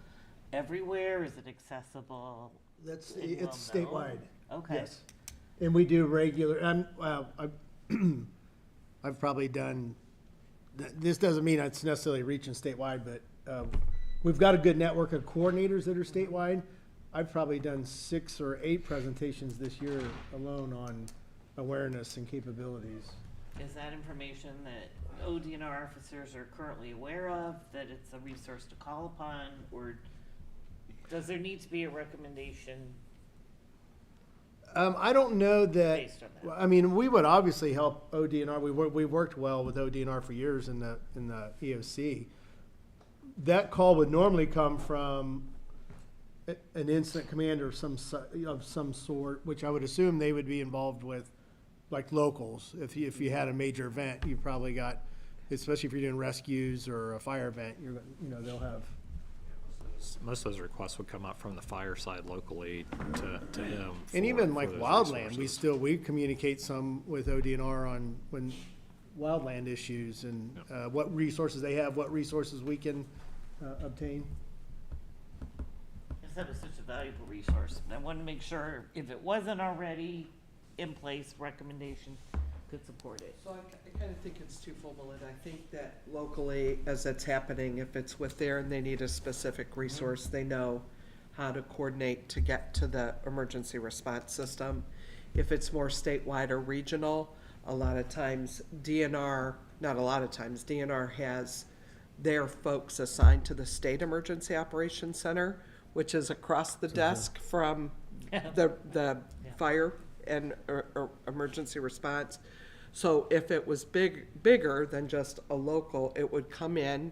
everywhere? Is it accessible? It's well known? statewide. Okay. Yes. And we do regular, I've probably done, this doesn't mean it's necessarily reaching statewide, but we've got a good network of coordinators that are statewide. I've probably done 6 or 8 presentations this year alone on awareness and capabilities. Is that information that ODNR officers are currently aware of, that it's a resource to call upon, or does there need to be a recommendation? I don't know that, Based on that. well, I mean, we would obviously help ODNR. We worked well with ODNR for years in the EOC. That call would normally come from an incident commander of some sort, which I would assume they would be involved with, like locals. If you had a major event, you probably got, especially if you're doing rescues or a fire event, they'll have. Most of those requests would come up from the fire side locally to him. And even for like those wildland, resources. we communicate some with ODNR on when wildland issues and what resources they have, what resources we can obtain. Yes, that was such a valuable resource. I wanted to make sure if it wasn't already in place, recommendation could support it. So I kind of think it's twofold, Melinda. I think that locally, as that's happening, if it's with there and they need a specific resource, they know how to coordinate to get to the emergency response system. If it's more statewide or regional, a lot of times DNR, not a lot of times, DNR has their folks assigned to the State Emergency Operations Center, which is across the desk from the fire and emergency response. So if it was bigger than just a local, it would come in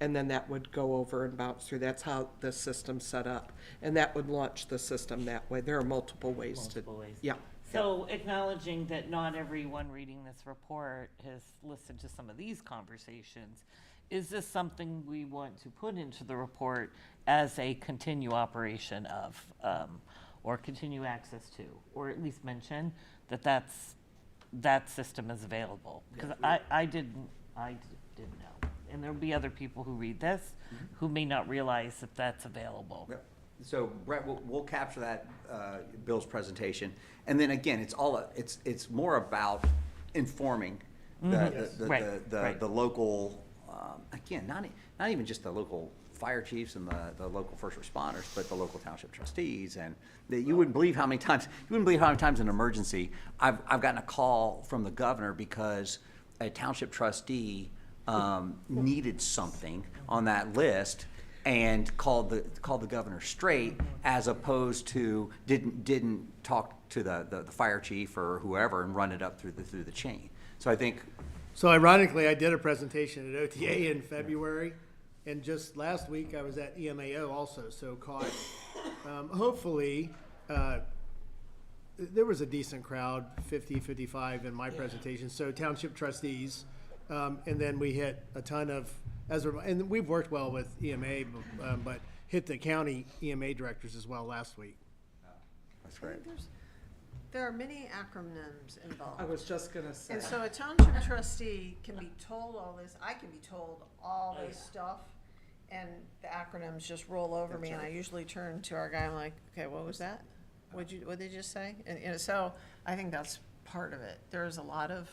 and then that would go over and bounce through. That's how the system's set up. And that would launch the system that way. There are multiple ways Multiple ways. Yeah. So acknowledging that not everyone reading this report has listened to some of these conversations, is this something we want to put into the report as a continue operation of, or continue access to, or at least mention that system is available? Because I didn't know. And there'll be other people who read this who may not realize that that's available. Yep. So Brett, we'll capture that, Bill's presentation. And then again, it's more about informing the local, again, not even just the local fire chiefs and the local first responders, but the local township trustees. And you wouldn't believe how many times in an emergency I've gotten a call from the governor because a township trustee needed something on that list and called the governor straight, as opposed to didn't talk to the fire chief or whoever and run it up through the chain. So I think. So ironically, I did a presentation at OTA in February, and just last week I was at EMAO also, so caught, hopefully, there was a decent crowd, 50, 55 in my presentation. So township trustees, and then we hit a ton of, and we've worked well with EMA, but hit the county EMA directors as well last week. That's great. There are many acronyms involved. I was just gonna say. And so a township trustee can be told all this, I can be told all this stuff, and the acronyms just roll over me, and I usually turn to our guy, I'm like, okay, what was that? What'd they just say? And so I think that's part of it. There's a lot of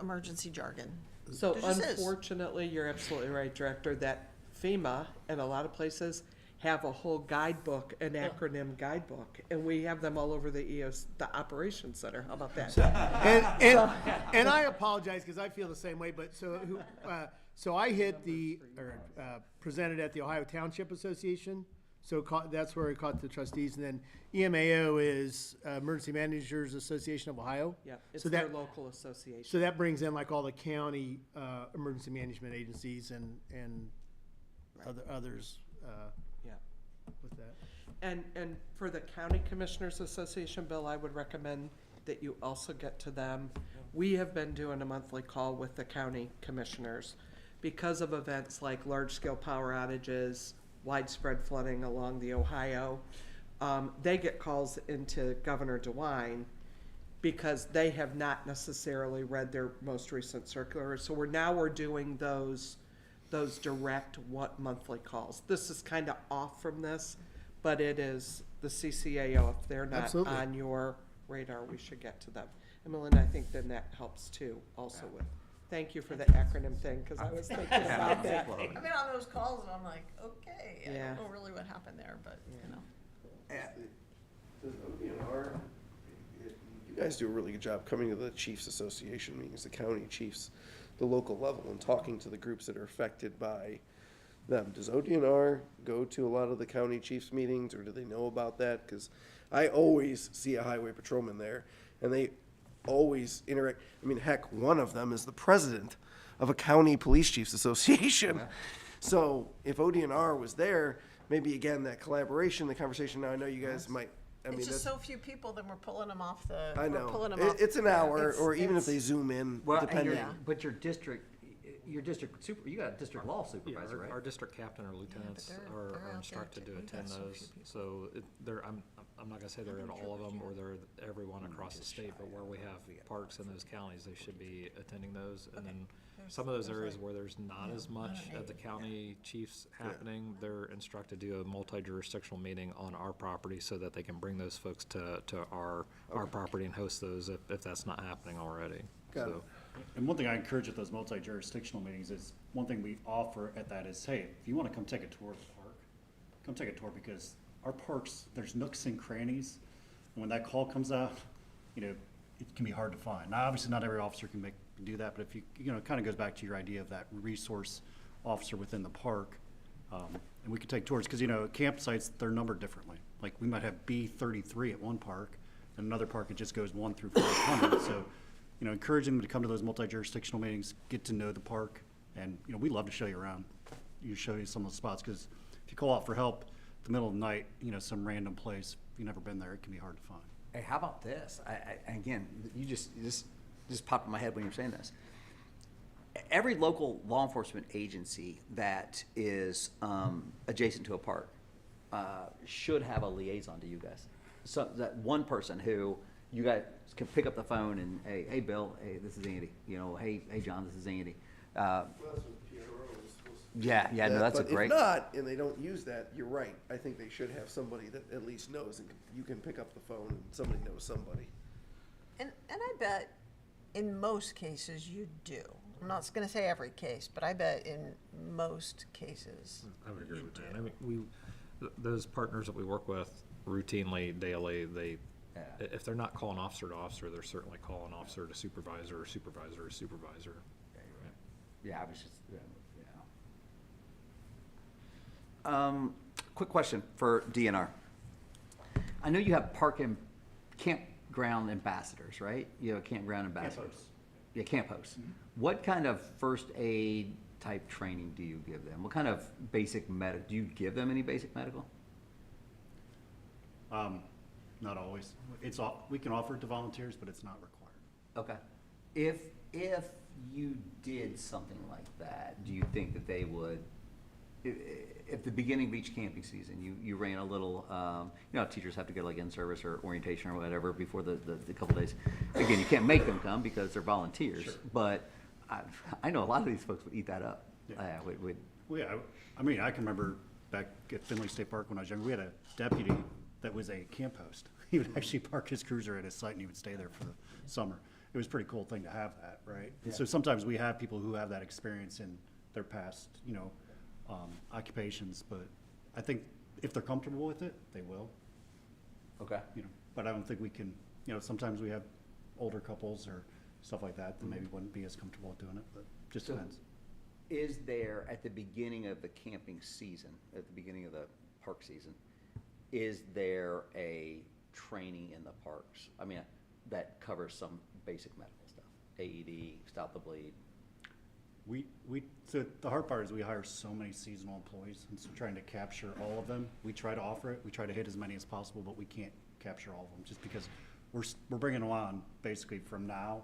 emergency jargon. So There just is. unfortunately, you're absolutely right, Director, that FEMA and a lot of places have a whole guidebook, an acronym guidebook, and we have them all over the the operations center. How about that? And I apologize because I feel the same way. But so I hit presented at the Ohio Township Association. So that's where I caught the trustees, and then EMAO is Emergency Managers Association of Ohio. Yeah, it's So their that local association. so that brings in like all the county emergency management agencies and others. Yeah. With that. And for the County Commissioners Association, Bill, I would recommend that you also get to them. We have been doing a monthly call with the county commissioners because of events like large-scale power outages, widespread flooding along the Ohio. They get calls into Governor DeWine because they have not necessarily read their most recent circular. So we're doing those direct monthly calls. This is kind of off from this, but it is the CCAO. If they're not Absolutely. on your radar, we should get to them. And Melinda, I think then that helps too, also with, thank you for the acronym thing, because I was thinking about that. I've been on those calls and I'm like, okay, I Yeah. don't know really what happened there, but, you know. Does ODNR, you guys do a really good job coming to the Chiefs Association meetings, the county chiefs, the local level, and talking to the groups that are affected by them. Does ODNR go to a lot of the county chiefs meetings, or do they know about that? Because I always see a highway patrolman there, and they always interact. I mean, heck, one of them is the president of a county police chiefs association. So if ODNR was there, maybe again, that collaboration, the conversation, now I know you guys might, I mean, It's just that's, so few people, then we're pulling them off the, I we're know. pulling them It- off. It's an hour, It's- or even if it's- they zoom in, Well, and depending. but your district you got a district law Yeah, supervisor, right? our district captain or lieutenants they're are out there instructed too. to We've attend got so few those. people. So I'm not gonna say they're at all of them or they're everyone across the state, but where we have parks in those counties, they should be attending those. And then some of those areas where there's not as much at the county chiefs happening, they're instructed to do a multi-jurisdictional meeting on our property so that they can bring those folks to our property and host those if that's not happening already. Got it. So, And one thing I encourage at those multi-jurisdictional meetings is, one thing we offer at that is, hey, if you wanna come take a tour of the park, come take a tour, because our parks, there's nooks and crannies, and when that call comes out, you know, it can be hard to find. Now, obviously, not every officer can do that, but if you know, it kinda goes back to your idea of that resource officer within the park. And we can take tours, cause you know, campsites, they're numbered differently. Like, we might have B33 at one park, and another park, it just goes 1 through 500, so, you know, encouraging them to come to those multi-jurisdictional meetings, get to know the park, and, you know, we love to show you around. Show you some of the spots, because if you call out for help in the middle of the night, you know, some random place, if you've never been there, it can be hard to find. Hey, how about this? Again, you just popped in my head when you were saying this. Every local law enforcement agency that is adjacent to a park should have a liaison to you guys. So that one person who you guys can pick up the phone and, hey, Bill, hey, this is Andy. You know, hey, John, this is Andy. Well, that's what the PRO is supposed to do. Yeah, no, that's a But great. if not, and they don't use that, you're right. I think they should have somebody that at least knows, and you can pick up the phone and somebody knows somebody. And I bet in most cases you do. I'm not gonna say every case, but I bet in most cases. I would agree with that. I mean, those partners that we work with routinely, daily, if they're not calling officer to officer, they're certainly calling officer to supervisor or supervisor to supervisor. Yeah, I was just, quick question for DNR. I know you have park and campground ambassadors, right? You have campground ambassadors. Yeah, camp hosts. What kind of first aid type training do you give them? What kind of basic do you give them any basic medical? not always. We can offer it to volunteers, but it's not required. Okay. If you did something like that, do you think that they would, at the beginning of each camping season, you ran a little, teachers have to go like in-service or orientation or whatever before the couple days. Again, you can't make them come because they're volunteers, Sure. but I know a lot of these folks would eat that up. Yeah. Would, Well, yeah, I mean, I can remember back at Finley State Park when I was younger, we had a deputy that was a camp host. He would actually park his cruiser at his site and he would stay there for the summer. It was a pretty cool thing to have that, right? And so sometimes we have people who have that experience in their past, occupations, but I think if they're comfortable with it, they will, okay. But I don't think we can, sometimes we have older couples or stuff like that that maybe wouldn't be as comfortable with doing it, but just So- depends. Is there, at the beginning of the camping season, at the beginning of the park season, is there a training in the parks? I mean, that covers some basic medical stuff, AED, stop the bleed. So the hard part is we hire so many seasonal employees, and so trying to capture all of them, we try to offer it, we try to hit as many as possible, but we can't capture all of them, just because we're bringing them on basically from now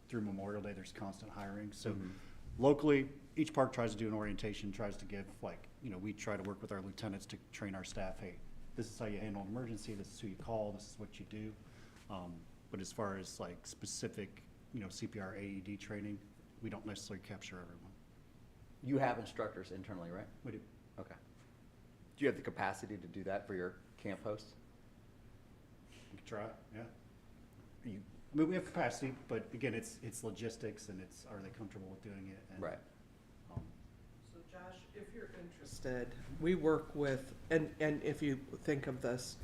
through Memorial Day, there's constant hiring, so locally, each park tries to do an orientation, tries to give, we try to work with our lieutenants to train our staff, hey, this is how you handle an emergency, this is who you call, this is what you do. But as far as specific, CPR, AED training, we don't necessarily capture everyone. You have instructors internally, right? We do. Okay. Do you have the capacity to do that for your camp hosts? We can try, yeah. You, I mean, we have capacity, but again, it's logistics and are they comfortable with doing it? And, right. So Josh, if you're interested, we work with, and if you think of this,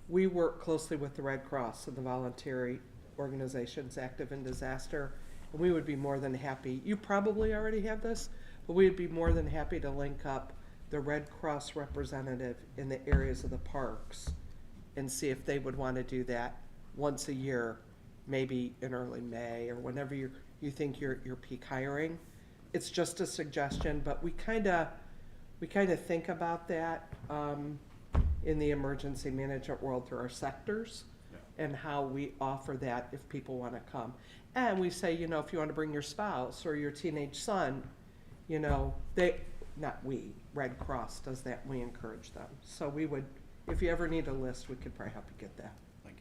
we work closely with the Red Cross and the voluntary organizations active in disaster. And we would be more than happy, you probably already have this, but we would be more than happy to link up the Red Cross representative in the areas of the parks and see if they would want to do that once a year, maybe in early May or whenever you think you're peak hiring. It's just a suggestion, but we kind of think about that in the emergency management world through our sectors and how we offer that if people want to come. And we say, if you want to bring your spouse or your teenage son, Red Cross does that, and we encourage them. So we would, if you ever need a list, we could probably help you get that. Thank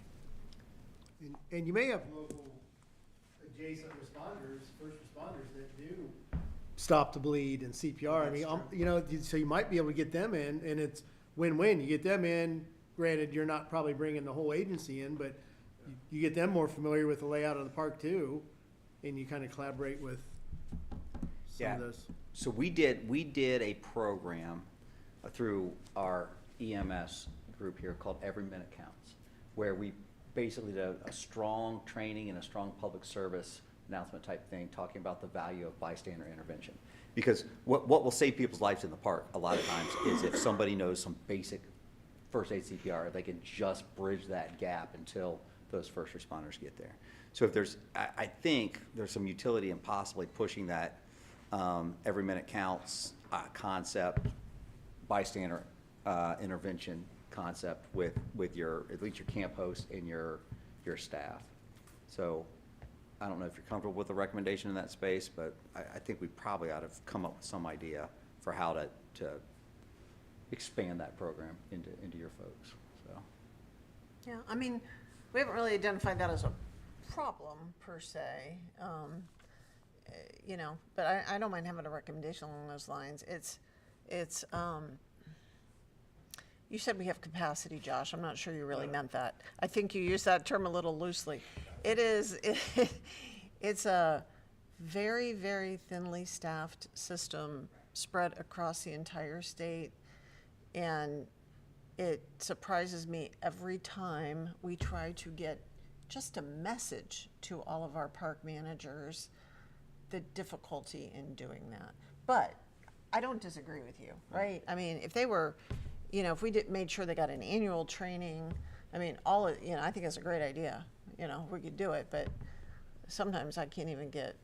you. And you may have local adjacent responders, first responders that do stop the bleed and CPR. I mean, so you might be able to get them in, and it's win-win. You get them in, granted, you're not probably bringing the whole agency in, but you get them more familiar with the layout of the park too, and you kind of collaborate with some of those. So we did a program through our EMS group here called Every Minute Counts, where we basically did a strong training and a strong public service announcement type thing, talking about the value of bystander intervention. Because what will save people's lives in the park a lot of times is if somebody knows some basic first aid CPR, they can just bridge that gap until those first responders get there. So if I think there's some utility in possibly pushing that every minute counts concept, bystander intervention concept with at least your camp host and your staff. So I don't know if you're comfortable with the recommendation in that space, but I think we probably ought to come up with some idea for how to expand that program into your folks, so. Yeah, I mean, we haven't really identified that as a problem per se, but I don't mind having a recommendation along those lines. You said we have capacity, Josh. I'm not sure you really meant that. I think you used that term a little loosely. It's a very, very thinly staffed system spread across the entire state. And it surprises me every time we try to get just a message to all of our park managers, the difficulty in doing that. But I don't disagree with you, right? I mean, if they were, if we made sure they got an annual training, I mean, I think it's a great idea. We could do it, but sometimes I can't even get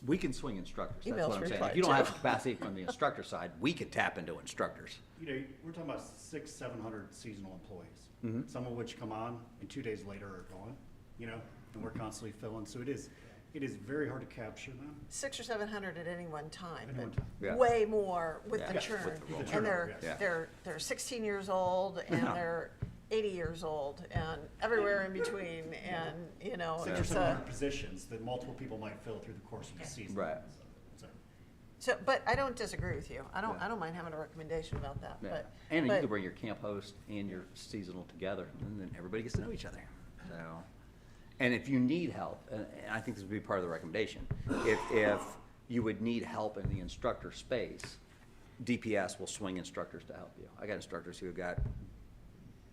We can swing instructors, that's Emails what I'm saying. replied If you don't to. have the capacity from the instructor side, we could tap into instructors. You know, we're talking about 600-700 seasonal employees, some of which come on and 2 days later are gone, you know, and we're constantly filling. So it is very hard to capture them. 600 or 700 at any one time, Any one but time. Yeah. way more with Yeah. the Yes, churn. with the And turnover, yes. they're 16 years old and Yeah. they're 80 years old and everywhere in between, and, you know, 600 or it's a, 700 positions that multiple people might fill through the course of the season. Right. So, so, but I don't disagree with you. I don't mind having a recommendation about that, Yeah. but. And you but- can bring your camp host and your seasonal together, and then everybody gets to know each other. So, and if you need help, and I think this would be part of the recommendation, if you would need help in the instructor space, DPS will swing instructors to help you. I got instructors who have got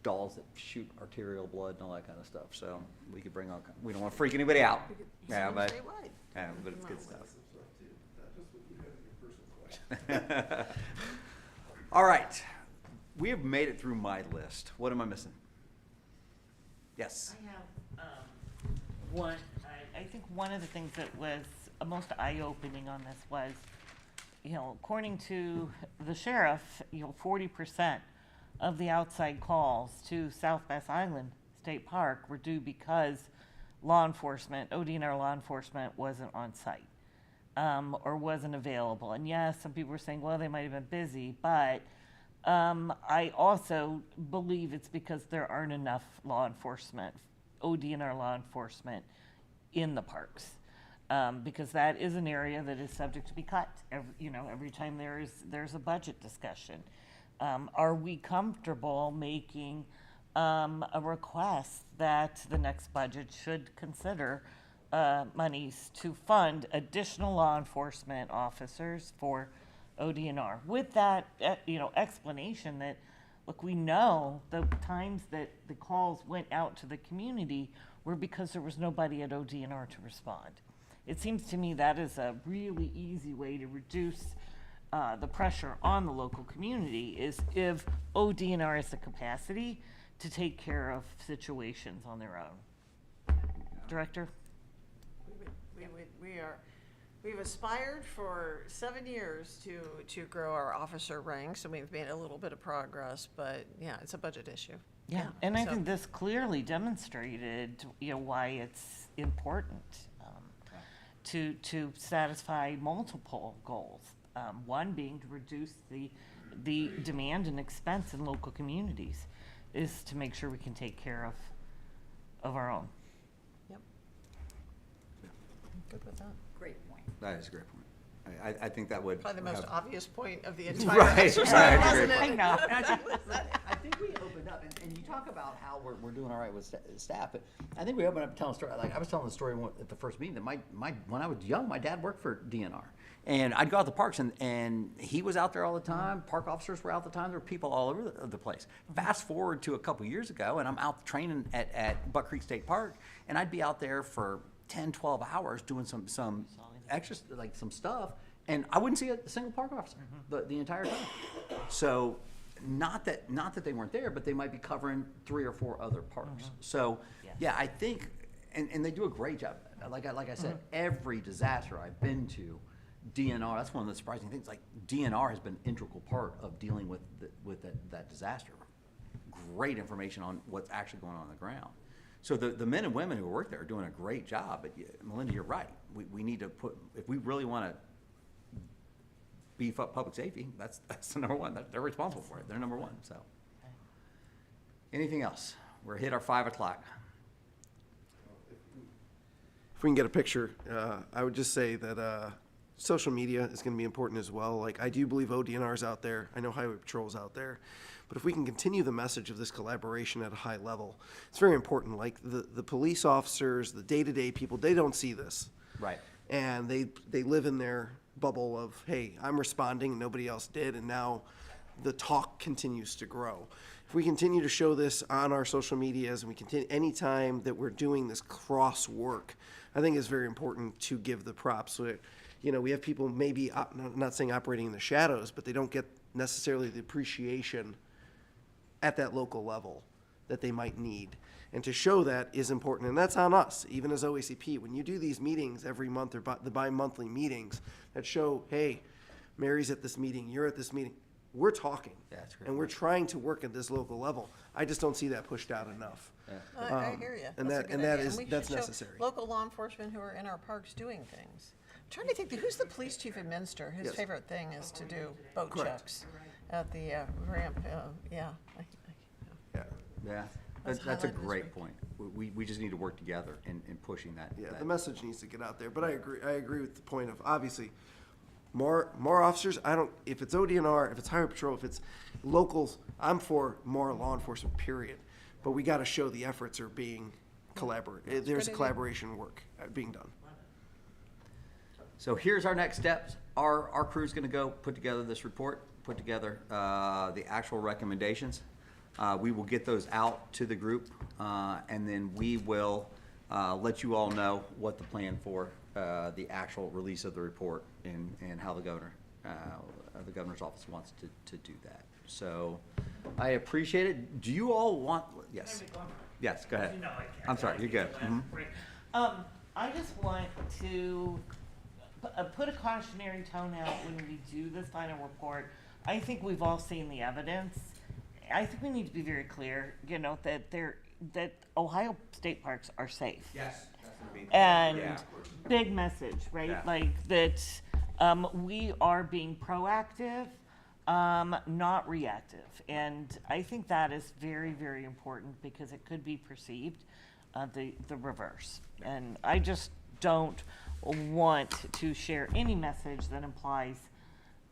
dolls that shoot arterial blood and all that kind of stuff, so we could bring all, we don't want to freak anybody out. Yeah, but, Statewide. yeah, but it's good stuff. All right, we have made it through my list. What am I missing? Yes. I have one, I think one of the things that was most eye-opening on this was, you know, according to the sheriff, you know, 40% of the outside calls to South Bass Island State Park were due because law enforcement, ODNR law enforcement wasn't on site, or wasn't available. And yes, some people were saying, well, they might have been busy, but I also believe it's because there aren't enough law enforcement, ODNR law enforcement in the parks. Because that is an area that is subject to be cut, every time there's a budget discussion. Are we comfortable making a request that the next budget should consider monies to fund additional law enforcement officers for ODNR? With that, explanation that, look, we know the times that the calls went out to the community were because there was nobody at ODNR to respond. It seems to me that is a really easy way to reduce the pressure on the local community, is if ODNR has the capacity to take care of situations on their own. Director? We've aspired for 7 years to grow our officer ranks, and we've made a little bit of progress, but yeah, it's a budget issue. Yeah, and I so- think this clearly demonstrated, why it's important to satisfy multiple goals. One being to reduce the demand and expense in local communities, is to make sure we can take care of our own. Yep. Good with that. Great point. That is a great point. I think that would. Probably the most have- obvious point of the entire Right, exercise, right, wasn't great it? point. And I think we opened up, and you talk about how we're doing all right with staff, but I think we opened up telling a story. Like I was telling the story at the first meeting that when I was young, my dad worked for DNR, and I'd go out to parks, and he was out there all the time. Park officers were out the time. There were people all over the place. Fast forward to a couple years ago, and I'm out training at Buck Creek State Park, and I'd be out there for 10, 12 hours doing some extra, like some stuff, and I wouldn't see a single park officer the entire time. So not that they weren't there, but they might be covering 3 or 4 other parks. So yeah, I think, and they do a great job. Like I said, every disaster I've been to, DNR, that's one of the surprising things, like DNR has been an integral part of dealing with that disaster. Great information on what's actually going on the ground. So the men and women who work there are doing a great job, but Melinda, you're right. We need to if we really want to beef up public safety, that's the number one. They're responsible for it. They're number one, so. Anything else? We're hit our 5 o'clock. If we can get a picture, I would just say that social media is going to be important as well. Like, I do believe ODNR is out there. I know Highway Patrol's out there. But if we can continue the message of this collaboration at a high level, it's very important. Like, the police officers, the day-to-day people, they don't see this. Right. And they live in their bubble of, hey, I'm responding, nobody else did, and now the talk continues to grow. If we continue to show this on our social medias, and we continue, anytime that we're doing this cross work, I think it's very important to give the props. So, we have people maybe, not saying operating in the shadows, but they don't get necessarily the appreciation at that local level. that they might need. And to show that is important, and that's on us, even as OACP. When you do these meetings every month or the bi-monthly meetings that show, hey, Mary's at this meeting, you're at this meeting, we're talking. Yeah, that's a great And we're point. trying to work at this local level. I just don't see that pushed out enough. I hear you. and That's a that- and good that idea. is- we that's should show necessary. Local law enforcement who are in our parks doing things. I'm trying to think, who's the police chief in Minster? His Yes. favorite thing is to do boat Correct. checks at the ramp. Yeah. Yeah. Yeah, Let's that's a highlight this great week. point. We just need to work together in pushing that. Yeah, that- the message needs to get out there, but I agree with the point of, obviously, more officers, if it's ODNR, if it's Highway Patrol, if it's locals, I'm for more law enforcement, period. But we gotta show the efforts are being there's good idea. collaboration work being done. So here's our next steps. Our crew's gonna go put together this report, put together the actual recommendations. We will get those out to the group, and then we will let you all know what the plan for the actual release of the report and how the governor's office wants to do that. So I appreciate it. Do you all want, yes? Yes, go ahead. I'm sorry, you're good. Mhm. I just want to put a cautionary tone out when we do this final report. I think we've all seen the evidence. I think we need to be very clear, that Ohio state parks are safe. Yes. That's gonna be. And Yeah. big message, right? Yeah. Like that, we are being proactive, not reactive. And I think that is very, very important because it could be perceived, the reverse. And I just don't want to share any message that implies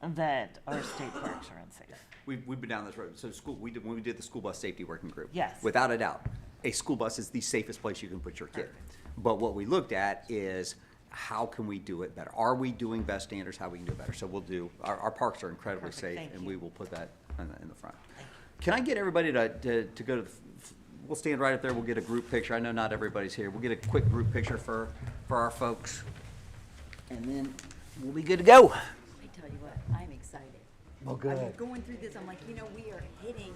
that our state parks are unsafe. We've been down this road. So when we did the school bus safety working group. Yes. Without a doubt, a school bus is the safest place you can put your kid. But what we looked at is how can we do it better? Are we doing best standards? How we can do it better? So we'll do, our parks are incredibly Perfect, safe thank and you. we will put that in the front. Can I get everybody to go to, we'll stand right up there. We'll get a group picture. I know not everybody's here. We'll get a quick group picture for our folks. And then we'll be good to go. I tell you what, I'm excited. Well, I was going through this, I'm like, we are hitting.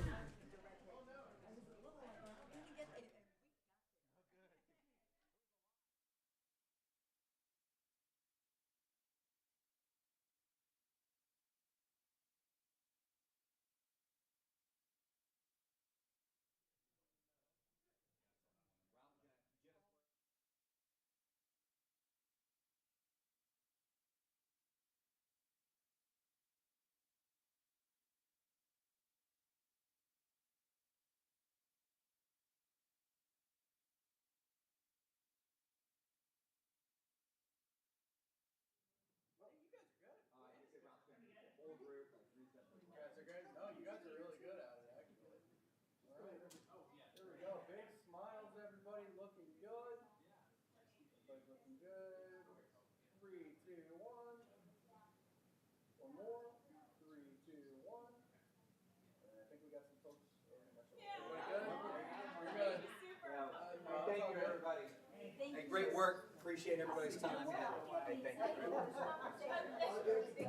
Thank you, everybody. Hey, great work. Appreciate everybody's time. Yeah. Hey, thank you.